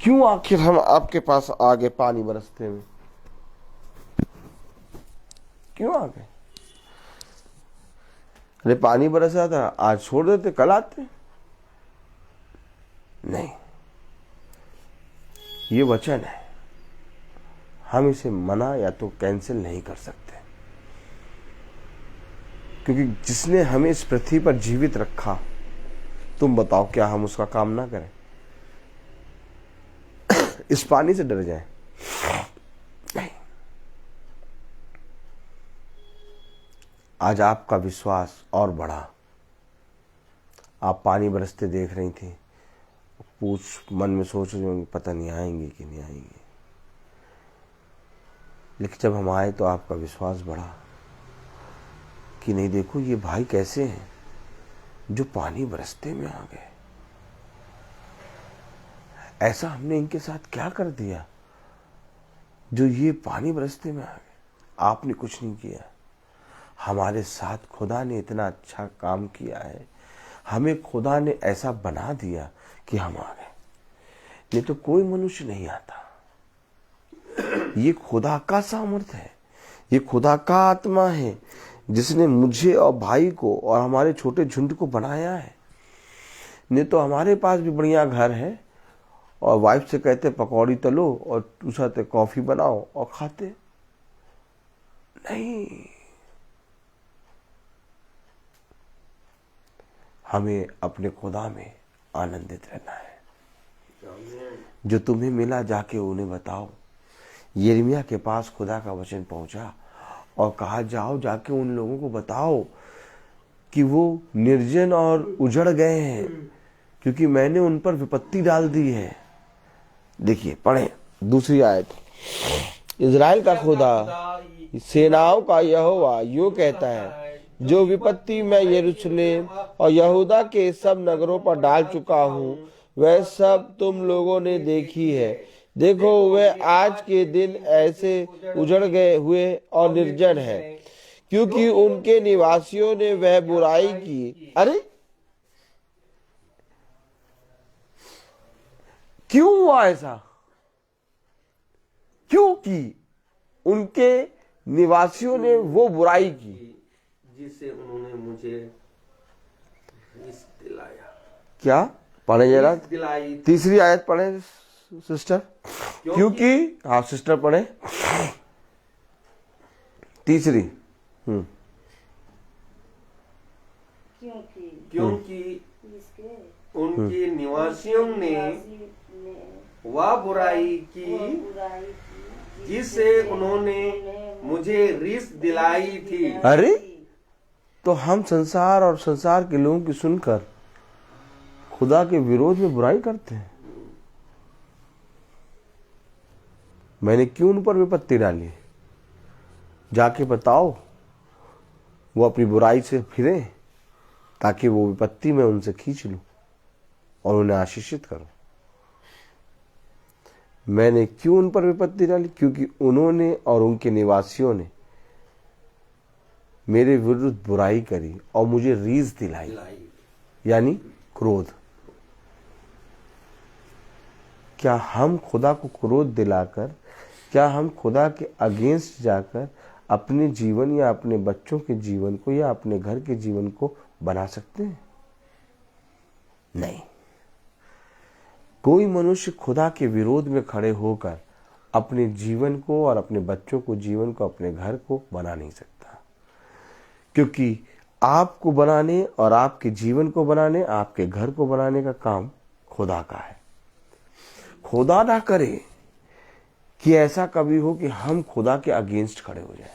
क्यों आखिर हम आपके पास आ गए पानी बरसते में? क्यों आ गए? अरे पानी बरसा था, आज छोड़ देते, कल आते। नहीं, ये वचन है, हम इसे मना या तो कैंसिल नहीं कर सकते, क्योंकि जिसने हमें इस पृथ्वी पर जीवित रखा, तुम बताओ क्या हम उसका काम ना करें? इस पानी से डर जाए? नहीं। आज आपका विश्वास और बढ़ा। आप पानी बरसते देख रही थी, मन में सोच रही होंगी पता नहीं आएंगे कि नहीं आएंगे, लेकिन जब हम आए तो आपका विश्वास बढ़ा कि नहीं, देखो ये भाई कैसे हैं जो पानी बरसते में आ गए। ऐसा हमने इनके साथ क्या कर दिया जो ये पानी बरसते में आ गए, आपने कुछ नहीं किया। हमारे साथ खुदा ने इतना अच्छा काम किया है, हमें खुदा ने ऐसा बना दिया कि हम आ गए, नहीं तो कोई मनुष्य नहीं आता। ये खुदा का सामर्थ्य है, ये खुदा का आत्मा है जिसने मुझे और भाई को और हमारे छोटे झुंड को बनाया है। नहीं तो हमारे पास भी बढ़िया घर है और वाइफ से कहते पकौड़ी तलो और दूसरा ते कॉफी बनाओ और खाते नहीं। हमें अपने खुदा में आनंदित रहना है। जो तुम्हें मिला जाके उन्हें बताओ। यिर्मयाह के पास खुदा का वचन पहुंचा और कहा जाओ जाके उन लोगों को बताओ कि वो निर्जन और उजड़ गए हैं क्योंकि मैंने उन पर विपत्ति डाल दी है। देखिए पढ़े दूसरी आयत। इज़राइल का खुदा सेनाओं का यहोवा यूं कहता है, जो विपत्ति मैं यरूशलेम और यहूदा के सब नगरों पर डाल चुका हूँ वह सब तुम लोगों ने देखी है। देखो वह आज के दिन ऐसे उजड़ गए हुए और निर्जन है क्योंकि उनके निवासियों ने वह बुराई की। अरे क्यों हुआ ऐसा? क्यों की? उनके निवासियों ने वो बुराई की जिससे उन्होंने मुझे रिस दिलाया। क्या पढ़े जरा रिस दिलाई। तीसरी आयत पढ़े सिस्टर। क्योंकि हाँ सिस्टर पढ़े तीसरी। क्योंकि उनके निवासियों ने वह बुराई की जिससे उन्होंने मुझे रिस दिलाई थी। अरे तो हम संसार और संसार के लोगों की सुनकर खुदा के विरोध में बुराई करते हैं। मैंने क्यों उन पर विपत्ति डाली? जाके बताओ वो अपनी बुराई से फिरे ताकि वो विपत्ति में उनसे खींच लूं और उन्हें आशीषित करूं। मैंने क्यों उन पर विपत्ति डाली? क्योंकि उन्होंने और उनके निवासियों ने मेरे विरुद्ध बुराई करी और मुझे रीस दिलाई, यानी क्रोध। क्या हम खुदा को क्रोध दिलाकर, क्या हम खुदा के अगेंस्ट जाकर अपने जीवन या अपने बच्चों के जीवन को या अपने घर के जीवन को बना सकते हैं? नहीं। कोई मनुष्य खुदा के विरोध में खड़े होकर अपने जीवन को और अपने बच्चों को, जीवन को, अपने घर को बना नहीं सकता, क्योंकि आपको बनाने और आपके जीवन को बनाने, आपके घर को बनाने का काम खुदा का है। खुदा ना करे कि ऐसा कभी हो कि हम खुदा के अगेंस्ट खड़े हो जाएं।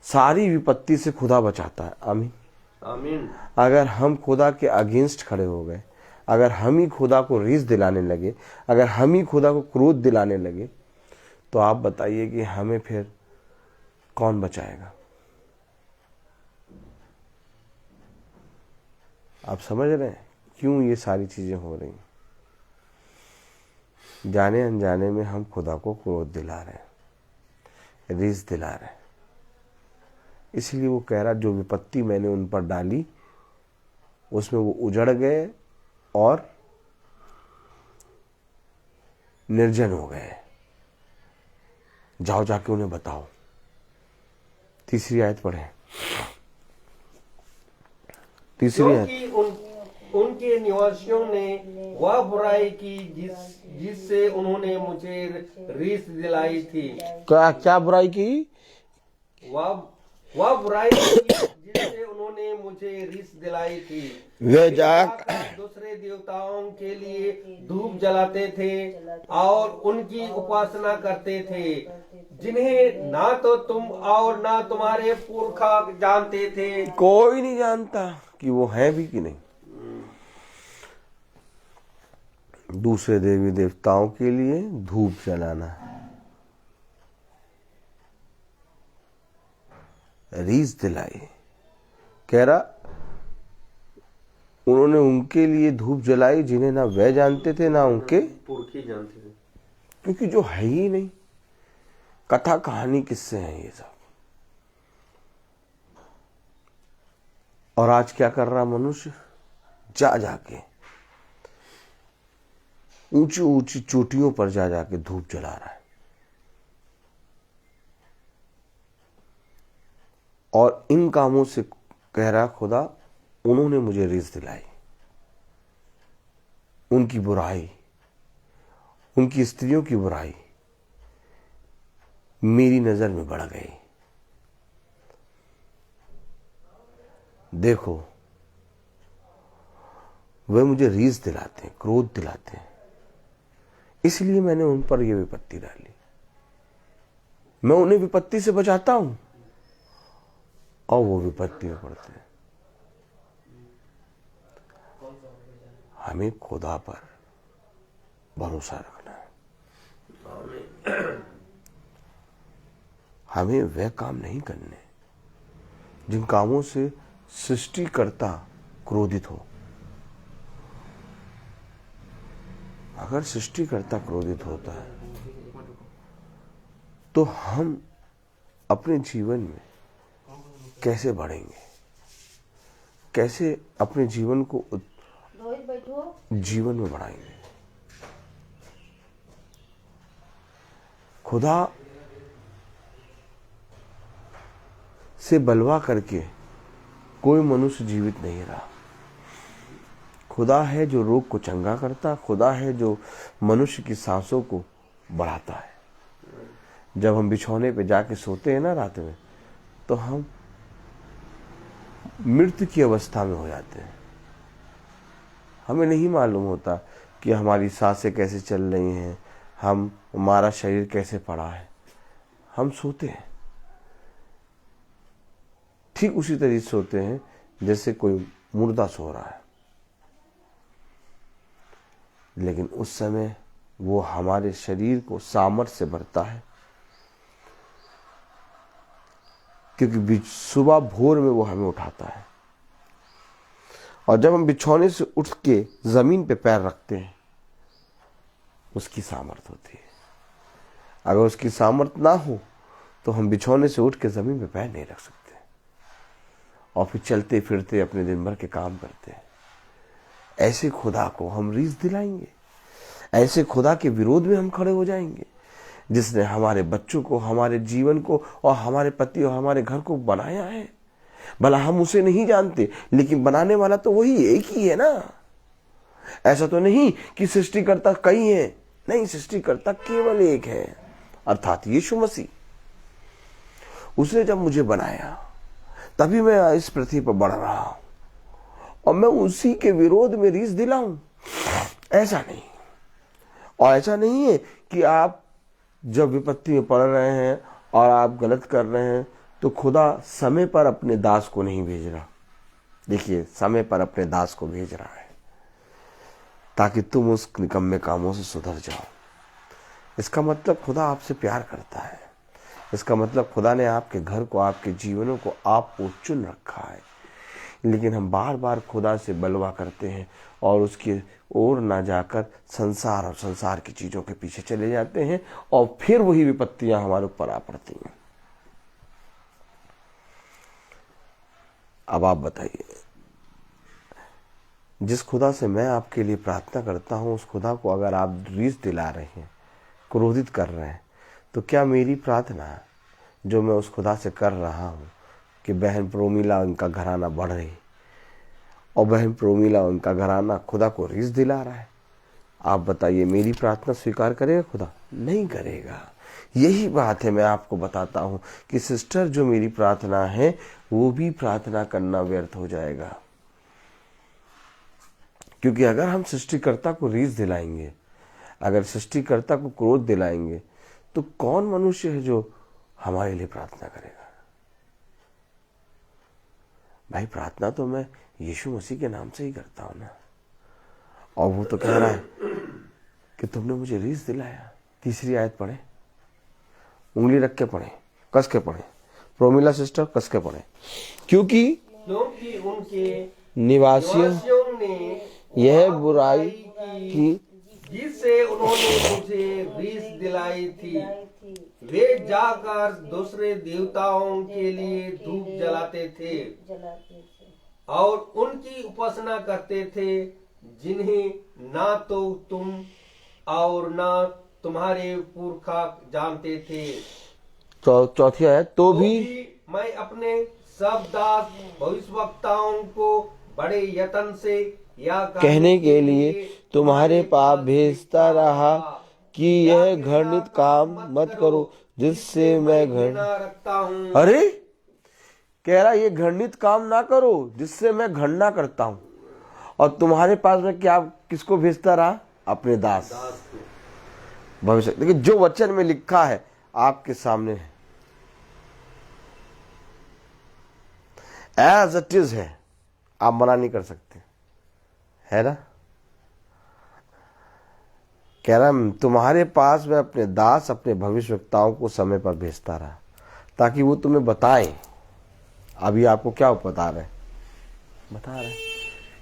सारी विपत्ति से खुदा बचाता है। आमीन आमीन। अगर हम खुदा के अगेंस्ट खड़े हो गए, अगर हम ही खुदा को रीस दिलाने लगे, अगर हम ही खुदा को क्रोध दिलाने लगे, तो आप बताइए कि हमें फिर कौन बचाएगा? आप समझ रहे हैं क्यों ये सारी चीजें हो रही? जाने अनजाने में हम खुदा को क्रोध दिला रहे हैं, रीस दिला रहे हैं। इसलिए वो कह रहा, जो विपत्ति मैंने उन पर डाली उसमें वो उजड़ गए और निर्जन हो गए। जाओ जाके उन्हें बताओ। तीसरी आयत पढ़े। तीसरी आयत। क्योंकि उनके निवासियों ने वह बुराई की जिससे उन्होंने मुझे रीस दिलाई थी। क्या बुराई की? वह बुराई की जिससे उन्होंने मुझे रिस दिलाई थी। वे दूसरे देवताओं के लिए धूप जलाते थे और उनकी उपासना करते थे, जिन्हें ना तो तुम और ना तुम्हारे पुरखा जानते थे। कोई नहीं जानता कि वो है भी कि नहीं। दूसरे देवी देवताओं के लिए धूप जलाना, रीस दिलाई। कह रहा उन्होंने उनके लिए धूप जलाई जिन्हें ना वह जानते थे ना उनके पुरखी जानते थे, क्योंकि जो है ही नहीं। कथा कहानी किससे हैं ये सब। और आज क्या कर रहा मनुष्य, जा जाके ऊंची ऊंची चोटियों पर जा जाके धूप जला रहा है और इन कामों से कह रहा खुदा उन्होंने मुझे रीस दिलाई, उनकी बुराई, उनकी स्त्रियों की बुराई मेरी नजर में बढ़ गई। देखो वे मुझे रीस दिलाते हैं, क्रोध दिलाते हैं, इसलिए मैंने उन पर यह विपत्ति डाली। मैं उन्हें विपत्ति से बचाता हूं और वो विपत्ति में पड़ते हैं। हमें खुदा पर भरोसा रखना है। हमें वह काम नहीं करने जिन कामों से सृष्टिकर्ता क्रोधित हो। अगर सृष्टिकर्ता क्रोधित होता है तो हम अपने जीवन में कैसे बढ़ेंगे, कैसे अपने जीवन को जीवन में बढ़ाएंगे। खुदा से बलवा करके कोई मनुष्य जीवित नहीं रहा। खुदा है जो रोग को चंगा करता, खुदा है जो मनुष्य की सांसों को बढ़ाता है। जब हम बिछौने पे जाके सोते हैं ना रात में, तो हम मृत्यु की अवस्था में हो जाते हैं। हमें नहीं मालूम होता कि हमारी सांसें कैसे चल रही हैं, हमारा शरीर कैसे पड़ा है। हम सोते हैं ठीक उसी तरीके से सोते हैं जैसे कोई मुर्दा सो रहा है, लेकिन उस समय वो हमारे शरीर को सामर्थ्य से भरता है, क्योंकि सुबह भोर में वो हमें उठाता है। और जब हम बिछौने से उठ के जमीन पे पैर रखते हैं, उसकी सामर्थ्य होती है। अगर उसकी सामर्थ्य ना हो तो हम बिछौने से उठ के जमीन पे पैर नहीं रख सकते और फिर चलते फिरते अपने दिन भर के काम करते हैं। ऐसे खुदा को हम रीस दिलाएंगे, ऐसे खुदा के विरोध में हम खड़े हो जाएंगे जिसने हमारे बच्चों को, हमारे जीवन को और हमारे पति और हमारे घर को बनाया है। भला हम उसे नहीं जानते, लेकिन बनाने वाला तो वही एक ही है ना। ऐसा तो नहीं कि सृष्टिकर्ता कई हैं, नहीं, सृष्टिकर्ता केवल एक है, अर्थात यीशु मसीह। उसने जब मुझे बनाया तभी मैं इस पृथ्वी पर बढ़ रहा हूं और मैं उसी के विरोध में रीस दिलाऊं, ऐसा नहीं। और ऐसा नहीं है कि आप जब विपत्ति में पड़ रहे हैं और आप गलत कर रहे हैं तो खुदा समय पर अपने दास को नहीं भेज रहा। देखिए, समय पर अपने दास को भेज रहा है ताकि तुम उस निकम्मे कामों से सुधर जाओ। इसका मतलब खुदा आपसे प्यार करता है। इसका मतलब खुदा ने आपके घर को, आपके जीवनों को आपको चुन रखा है। लेकिन हम बार बार खुदा से बलवा करते हैं और उसकी ओर ना जाकर संसार और संसार की चीजों के पीछे चले जाते हैं और फिर वही विपत्तियां हमारे ऊपर आ पड़ती हैं। अब आप बताइए, जिस खुदा से मैं आपके लिए प्रार्थना करता हूं, उस खुदा को अगर आप रीस दिला रहे हैं, क्रोधित कर रहे हैं, तो क्या मेरी प्रार्थना जो मैं उस खुदा से कर रहा हूं कि बहन प्रोमिला उनका घराना बढ़ रही और बहन प्रोमिला उनका घराना खुदा को रीस दिला रहा है, आप बताइए मेरी प्रार्थना स्वीकार करेगा खुदा? नहीं करेगा। यही बात है, मैं आपको बताता हूं कि सिस्टर जो मेरी प्रार्थना है वो भी प्रार्थना करना व्यर्थ हो जाएगा। क्योंकि अगर हम सृष्टिकर्ता को रीस दिलाएंगे, अगर सृष्टिकर्ता को क्रोध दिलाएंगे, तो कौन मनुष्य है जो हमारे लिए प्रार्थना करेगा? भाई, प्रार्थना तो मैं यीशु मसीह के नाम से ही करता हूं ना। और वो तो कह रहा है कि तुमने मुझे रीस दिलाया। तीसरी आयत पढ़े, उंगली रख के पढ़े, कस के पढ़े, प्रोमिला सिस्टर कस के पढ़े। क्योंकि उनके निवासियों ने यह बुराई की जिस जिससे उन्होंने मुझे रीस दिलाई थी, वे जाकर दूसरे देवताओं के लिए धूप जलाते थे और उनकी उपासना करते थे, जिन्हें ना तो तुम और ना तुम्हारे पुरखा जानते थे। चौथी आयत, तो भी मैं अपने सब दास भविष्यवक्ताओं को बड़े यत्न से या कहने के लिए तुम्हारे पास भेजता रहा कि यह घृणित काम मत करो जिससे मैं घृणा रखता हूँ। अरे कह रहा ये घृणित काम ना करो जिससे मैं घृणा करता हूँ। और तुम्हारे पास में क्या किसको भेजता रहा? अपने दास भविष्य। देखिए जो वचन में लिखा है आपके सामने है, एज इट इज है, आप मना नहीं कर सकते, है ना। कह रहा तुम्हारे पास मैं अपने दास अपने भविष्यवक्ताओं को समय पर भेजता रहा ताकि वो तुम्हें बताएं। अभी आपको क्या बता रहे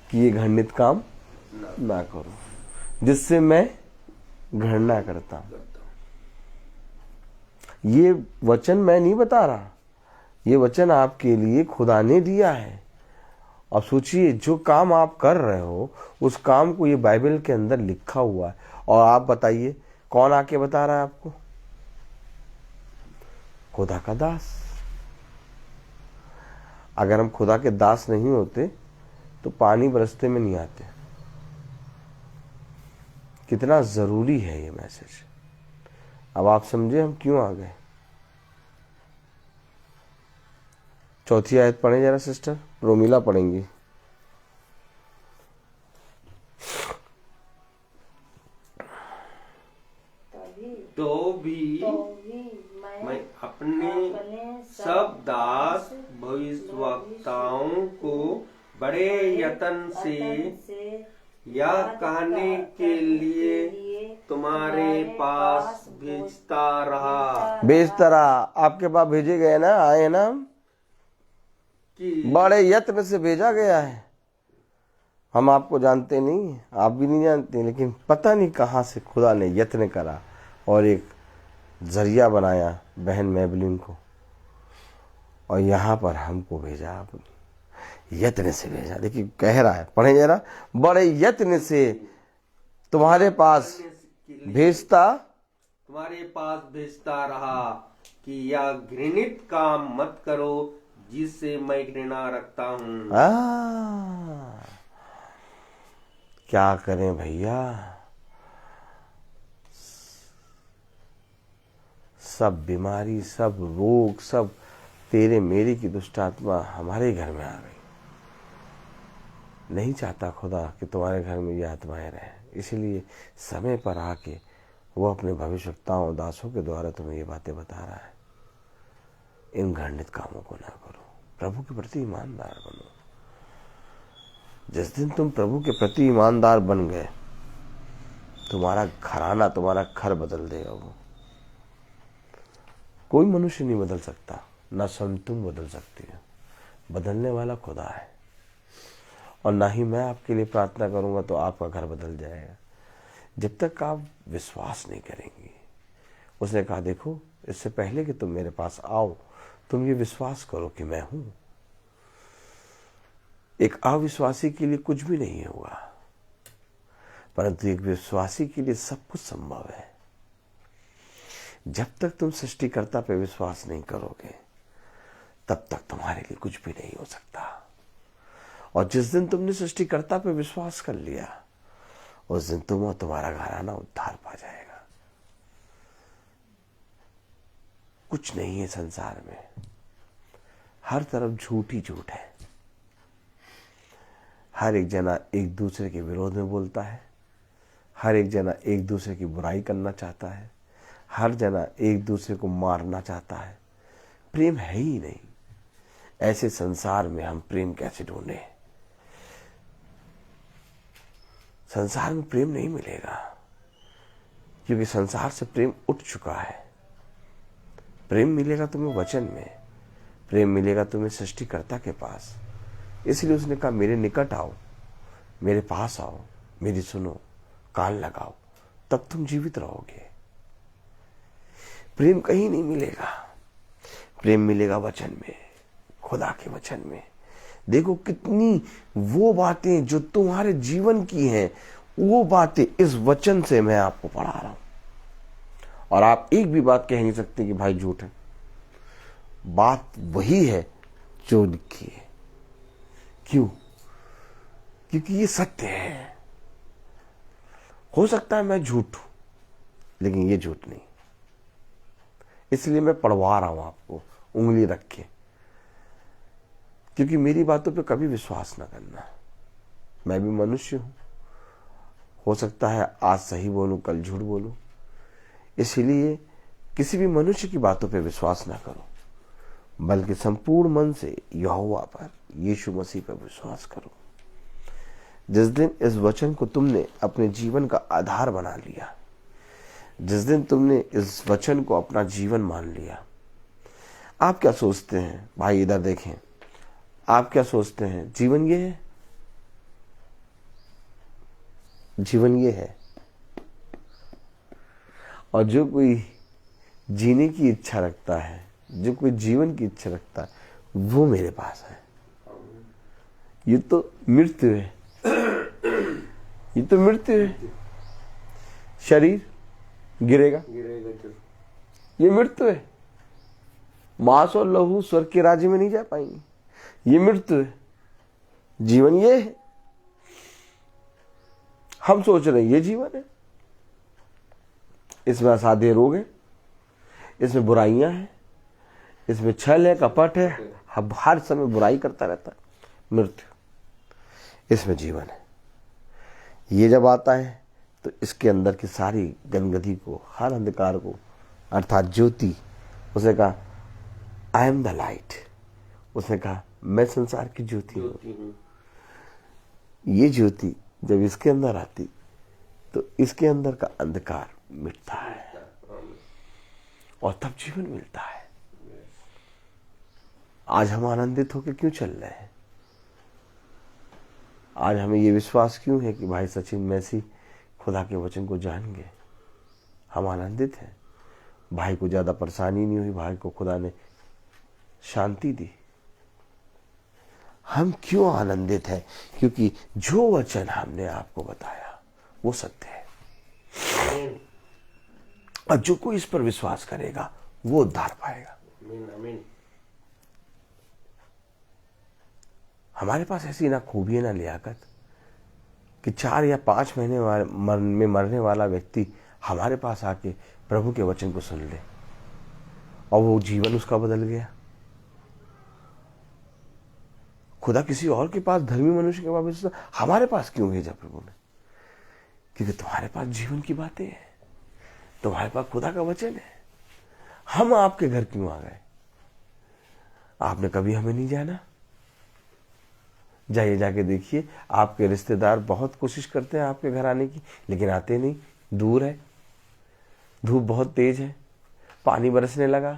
कि ये घृणित काम ना करो जिससे मैं घृणा करता हूं। ये वचन मैं नहीं बता रहा, ये वचन आपके लिए खुदा ने दिया है। अब सोचिए जो काम आप कर रहे हो उस काम को ये बाइबल के अंदर लिखा हुआ है, और आप बताइए कौन आके बता रहा है आपको? खुदा का दास। अगर हम खुदा के दास नहीं होते तो पानी बरसते में नहीं आते। कितना जरूरी है ये मैसेज। अब आप समझे हम क्यों आ गए। चौथी आयत पढ़े जरा सिस्टर, रोमिला पढ़ेंगी। तो भी मैं अपने सब दास भविष्यवक्ताओं को बड़े यत्न से यह कहने के लिए तुम्हारे पास भेजता रहा। आपके पास भेजे गए ना, आए ना, बड़े यत्न से भेजा गया है। हम आपको जानते नहीं, आप भी नहीं जानते, लेकिन पता नहीं कहां से खुदा ने यत्न करा और एक जरिया बनाया बहन मैबलिन को, और यहाँ पर हमको भेजा, आपने यत्न से भेजा। देखिए कह रहा है, पढ़े जरा, बड़े यत्न से तुम्हारे पास भेजता रहा कि यह घृणित काम मत करो जिससे मैं घृणा रखता हूँ। क्या करें भैया, सब बीमारी, सब रोग, सब तेरे मेरे की दुष्ट आत्मा हमारे घर में आ गई। नहीं चाहता खुदा कि तुम्हारे घर में ये आत्माएं रहें, इसलिए समय पर आके वो अपने भविष्यवक्ताओं दासों के द्वारा तुम्हें ये बातें बता रहा है। इन घृणित कामों को ना करो, प्रभु के प्रति ईमानदार बनो। जिस दिन तुम प्रभु के प्रति ईमानदार बन गए, तुम्हारा घराना, तुम्हारा घर बदल देगा। वो कोई मनुष्य नहीं बदल सकता, ना स्वयं तुम बदल सकती हो। बदलने वाला खुदा है, और ना ही मैं आपके लिए प्रार्थना करूंगा तो आपका घर बदल जाएगा, जब तक आप विश्वास नहीं करेंगे। उसने कहा देखो, इससे पहले कि तुम मेरे पास आओ, तुम ये विश्वास करो कि मैं हूं। एक अविश्वासी के लिए कुछ भी नहीं होगा, परंतु एक विश्वासी के लिए सब कुछ संभव है। जब तक तुम सृष्टिकर्ता पे विश्वास नहीं करोगे, तब तक तुम्हारे लिए कुछ भी नहीं हो सकता। और जिस दिन तुमने सृष्टिकर्ता पे विश्वास कर लिया, उस दिन तुम और तुम्हारा घराना उद्धार पा जाएगा। कुछ नहीं है संसार में, हर तरफ झूठ ही झूठ है। हर एक जना एक दूसरे के विरोध में बोलता है, हर एक जना एक दूसरे की बुराई करना चाहता है, हर जना एक दूसरे को मारना चाहता है। प्रेम है ही नहीं। ऐसे संसार में हम प्रेम कैसे ढूंढे? संसार में प्रेम नहीं मिलेगा, क्योंकि संसार से प्रेम उठ चुका है। प्रेम मिलेगा तुम्हें वचन में, प्रेम मिलेगा तुम्हें सृष्टिकर्ता के पास। इसलिए उसने कहा मेरे निकट आओ, मेरे पास आओ, मेरी सुनो, कान लगाओ, तब तुम जीवित रहोगे। प्रेम कहीं नहीं मिलेगा, प्रेम मिलेगा वचन में, खुदा के वचन में। देखो कितनी वो बातें जो तुम्हारे जीवन की हैं, वो बातें इस वचन से मैं आपको पढ़ा रहा हूं। और आप एक भी बात कह नहीं सकते कि भाई झूठ है। बात वही है जो लिखी है। क्यों? क्योंकि ये सत्य है। हो सकता है मैं झूठ हूं, लेकिन ये झूठ नहीं। इसलिए मैं पढ़वा रहा हूं आपको उंगली रख के, क्योंकि मेरी बातों पे कभी विश्वास ना करना। मैं भी मनुष्य हूं, हो सकता है आज सही बोलूं, कल झूठ बोलूं। इसलिए किसी भी मनुष्य की बातों पे विश्वास ना करो, बल्कि संपूर्ण मन से यहोवा पर, यीशु मसीह पर विश्वास करो। जिस दिन इस वचन को तुमने अपने जीवन का आधार बना लिया, जिस दिन तुमने इस वचन को अपना जीवन मान लिया, आप क्या सोचते हैं? भाई इधर देखें, आप क्या सोचते हैं? जीवन ये है? जीवन ये है। और जो कोई जीने की इच्छा रखता है, जो कोई जीवन की इच्छा रखता है, वो मेरे पास है। ये तो मृत्यु है, ये तो मृत्यु है। शरीर गिरेगा, ये मृत्यु है। मांस और लहू स्वर्ग के राज्य में नहीं जा पाएंगे, ये मृत्यु है। जीवन ये है। हम सोच रहे हैं ये जीवन है। इसमें असाध्य रोग है, इसमें बुराइयां हैं, इसमें छल है, कपट है, हम हर समय बुराई करता रहता है। मृत्यु, इसमें जीवन है। ये जब आता है तो इसके अंदर की सारी गंदगी को, हर अंधकार को, अर्थात ज्योति, उसने कहा आई एम द लाइट, उसने कहा मैं संसार की ज्योति हूं। ये ज्योति जब इसके अंदर आती तो इसके अंदर का अंधकार मिटता है और तब जीवन मिलता है। आज हम आनंदित होकर क्यों चल रहे हैं? आज हमें ये विश्वास क्यों है कि भाई सचिन मैसी खुदा के वचन को जान गए? हम आनंदित हैं। भाई को ज्यादा परेशानी नहीं हुई, भाई को खुदा ने शांति दी। हम क्यों आनंदित हैं? क्योंकि जो वचन हमने आपको बताया वो सत्य है, और जो कोई इस पर विश्वास करेगा वो उद्धार पाएगा। हमारे पास ऐसी ना खूबी है ना लियाकत कि 4 या 5 महीने में मरने वाला व्यक्ति हमारे पास आके प्रभु के वचन को सुन ले और वो जीवन उसका बदल गया। खुदा किसी और के पास, धर्मी मनुष्य के पास, हमारे पास क्यों भेजा प्रभु ने? क्योंकि तुम्हारे पास जीवन की बातें हैं, तुम्हारे पास खुदा का वचन है। हम आपके घर क्यों आ गए? आपने कभी हमें नहीं जाना? जाइए, जाके देखिए, आपके रिश्तेदार बहुत कोशिश करते हैं आपके घर आने की, लेकिन आते नहीं, दूर है, धूप बहुत तेज है, पानी बरसने लगा।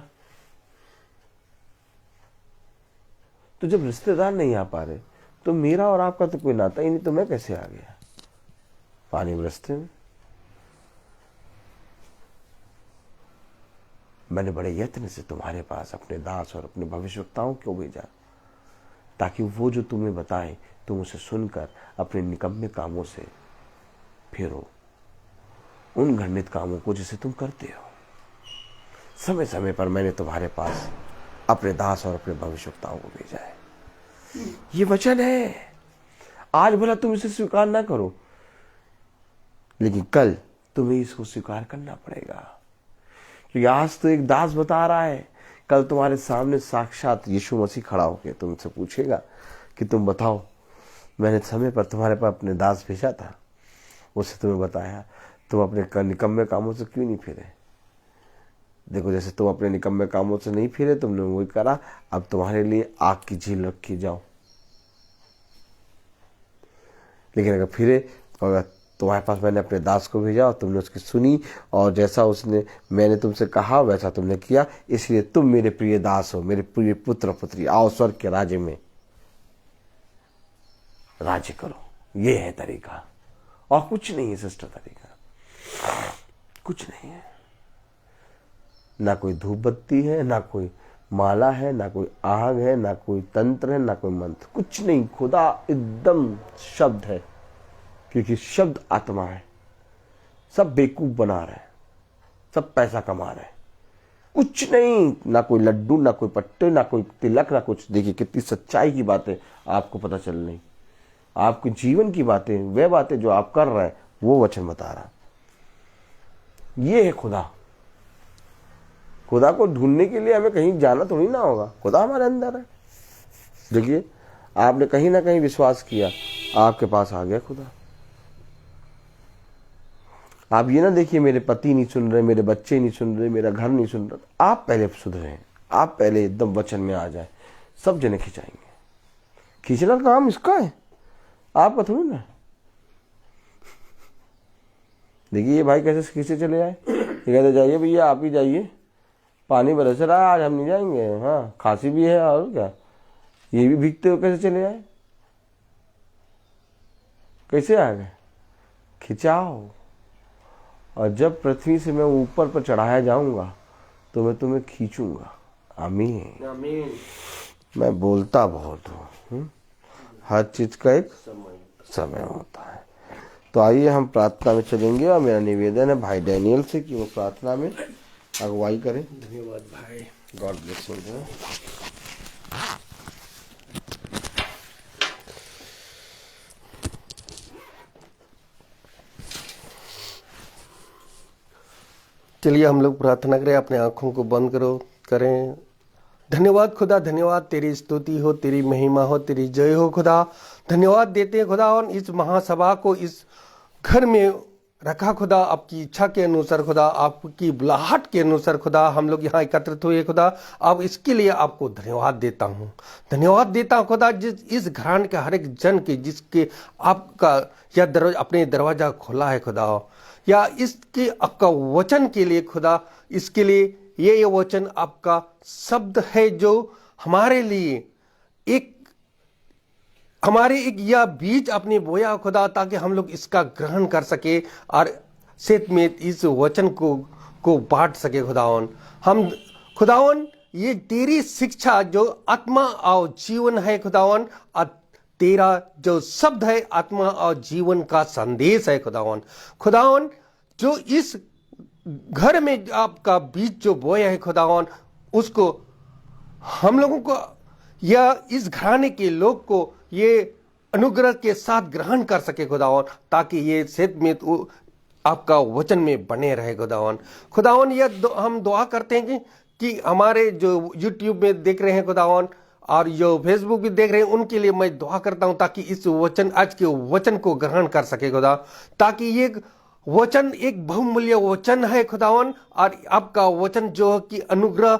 तो जब रिश्तेदार नहीं आ पा रहे तो मेरा और आपका तो कोई नाता ही नहीं, तो मैं कैसे आ गया पानी बरसते में? मैंने बड़े यत्न से तुम्हारे पास अपने दास और अपने भविष्यवक्ताओं को भेजा, ताकि वो जो तुम्हें बताएं तुम उसे सुनकर अपने निकम्मे कामों से फेरो, उन घृणित कामों को जिसे तुम करते हो। समय समय पर मैंने तुम्हारे पास अपने दास और अपने भविष्यवक्ताओं को भेजा है। ये वचन है। आज भला तुम इसे स्वीकार ना करो, लेकिन कल तुम्हें इसको स्वीकार करना पड़ेगा, क्योंकि आज तो एक दास बता रहा है, कल तुम्हारे सामने साक्षात यीशु मसीह खड़ा होकर तुमसे पूछेगा कि तुम बताओ, मैंने समय पर तुम्हारे पास अपने दास भेजा था, उससे तुम्हें बताया, तुम अपने निकम्मे कामों से क्यों नहीं फिरे? देखो, जैसे तुम अपने निकम्मे कामों से नहीं फिरे, तुमने वही करा, अब तुम्हारे लिए आग की झील रखी जाओ। लेकिन अगर फिरे, अगर तुम्हारे पास मैंने अपने दास को भेजा और तुमने उसकी सुनी, और जैसा उसने मैंने तुमसे कहा वैसा तुमने किया, इसलिए तुम मेरे प्रिय दास हो, मेरे प्रिय पुत्र पुत्री, आओ स्वर्ग के राज्य में राज्य करो। ये है तरीका, और कुछ नहीं है सिस्टर तरीका। कुछ नहीं है, ना कोई धूप बत्ती है, ना कोई माला है, ना कोई आग है, ना कोई तंत्र है, ना कोई मंत्र, कुछ नहीं। खुदा एकदम शब्द है, क्योंकि शब्द आत्मा है। सब बेवकूफ बना रहे हैं, सब पैसा कमा रहे हैं, कुछ नहीं, ना कोई लड्डू, ना कोई पट्टे, ना कोई तिलक, ना कुछ। देखिए कितनी सच्चाई की बातें आपको पता चल रही, आपके जीवन की बातें, वे बातें जो आप कर रहे हैं, वो वचन बता रहा। ये है खुदा। खुदा को ढूंढने के लिए हमें कहीं जाना थोड़ी ना होगा, खुदा हमारे अंदर है। देखिए आपने कहीं ना कहीं विश्वास किया, आपके पास आ गया खुदा। आप ये ना देखिए मेरे पति नहीं सुन रहे, मेरे बच्चे नहीं सुन रहे, मेरा घर नहीं सुन रहा। आप पहले सुधरे, आप पहले एकदम वचन में आ जाए, सब जने खिंचाएंगे। खींचना काम इसका है, आपका थोड़ी ना। देखिए ये भाई कैसे खींचे चले आए, ये कहते जाइए भैया आप ही जाइए, पानी बरस रहा है आज हम नहीं जाएंगे। हाँ खांसी भी है और क्या, ये भी भीगते हुए कैसे चले आए, कैसे आ गए? खिंचाओ। और जब पृथ्वी से मैं ऊपर पर चढ़ाया जाऊंगा तो मैं तुम्हें खींचूंगा। आमीन आमीन। मैं बोलता बहुत हूँ, हर चीज का एक समय होता है। तो आइए हम प्रार्थना में चलेंगे, और मेरा निवेदन है भाई डैनियल से कि वो प्रार्थना में अगुवाई करें। धन्यवाद भाई। God bless you. चलिए हम लोग प्रार्थना करें, अपने आंखों को बंद करें। धन्यवाद खुदा, धन्यवाद, तेरी स्तुति हो, तेरी महिमा हो, तेरी जय हो खुदा। धन्यवाद देते हैं खुदा, और इस महासभा को इस घर में रखा खुदा, आपकी इच्छा के अनुसार खुदा, आपकी बुलाहट के अनुसार खुदा हम लोग यहाँ एकत्रित हुए खुदा। अब इसके लिए आपको धन्यवाद देता हूँ, धन्यवाद देता हूँ खुदा, जिस इस घराने के हर एक जन के जिसके आपका यह दरवाजा, अपने दरवाजा खोला है खुदा, या इसके आपका वचन के लिए खुदा, इसके लिए ये वचन आपका शब्द है जो हमारे लिए हमारे एक यह बीज अपने बोया खुदा, ताकि हम लोग इसका ग्रहण कर सके और सेत में इस वचन को बांट सके खुदावन। हम खुदावन ये तेरी शिक्षा जो आत्मा और जीवन है खुदावन, और तेरा जो शब्द है आत्मा और जीवन का संदेश है खुदावन। खुदावन जो इस घर में आपका बीज जो बोया है खुदावन, उसको हम लोगों को या इस घराने के लोग को ये अनुग्रह के साथ ग्रहण कर सके खुदावन, ताकि ये सेत में आपका वचन में बने रहे खुदावन। खुदावन यह हम दुआ करते हैं कि हमारे जो YouTube में देख रहे हैं खुदावन, और जो फेसबुक भी देख रहे हैं, उनके लिए मैं दुआ करता हूं ताकि इस वचन, आज के वचन को ग्रहण कर सके खुदा, ताकि ये वचन एक बहुमूल्य वचन है खुदावन, और आपका वचन जो है कि अनुग्रह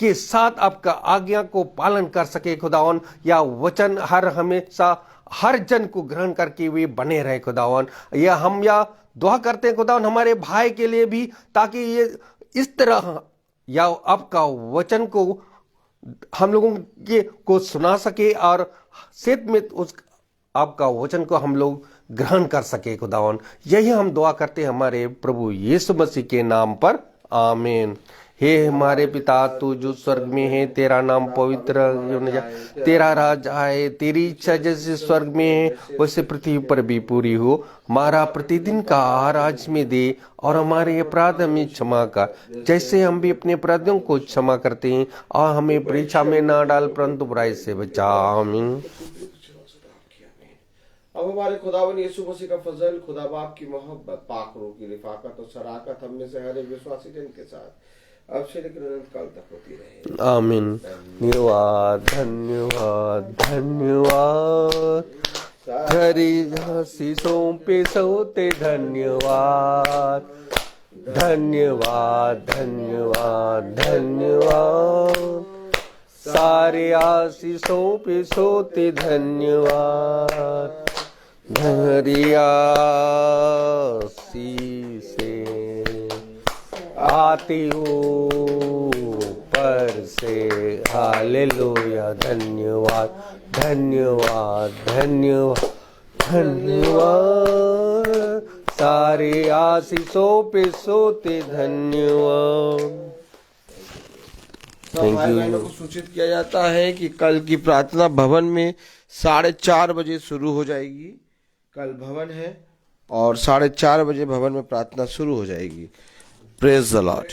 के साथ आपका आज्ञा को पालन कर सके खुदावन। या वचन हर हमेशा हर जन को ग्रहण करके वे बने रहे खुदावन। या हम या दुआ करते हैं खुदावन हमारे भाई के लिए भी, ताकि ये इस तरह या आपका वचन को हम लोगों को सुना सके, और सेत में उस आपका वचन को हम लोग ग्रहण कर सके खुदावन। यही हम दुआ करते हैं हमारे प्रभु यीशु मसीह के नाम पर, आमीन। हे हमारे पिता तू जो स्वर्ग में है, तेरा नाम पवित्र होने जाए, तेरा राज आए, तेरी इच्छा जैसे स्वर्ग में है वैसे पृथ्वी पर भी पूरी हो। हमारा प्रतिदिन का आहार आज में दे, और हमारे अपराध हमें क्षमा कर, जैसे हम भी अपने अपराधियों को क्षमा करते हैं, और हमें परीक्षा में ना डाल परंतु बुराई से बचा, आमीन। अब हमारे खुदावन यीशु मसीह का फजल, खुदा बाप की मोहब्बत, पाक रूह की रिफाकत और शराकत हम में से हर एक विश्वासी जन के साथ अब से लेकर अनंत काल तक होती रहे, आमीन। धन्यवाद धन्यवाद धन्यवाद, हरी शीशों पे सोते धन्यवाद, धन्यवाद धन्यवाद धन्यवाद, सारे आशीषों पे सोते धन्यवाद, धरिया से आती ऊपर से, हालेलुया। धन्यवाद धन्यवाद धन्यवाद धन्यवाद, तारे आशीषों पे सोते धन्यवाद। सब भाई बहनों को सूचित किया जाता है कि कल की प्रार्थना भवन में 4:30 बजे शुरू हो जाएगी। कल भवन है और 4:30 बजे भवन में प्रार्थना शुरू हो जाएगी। Praise the Lord.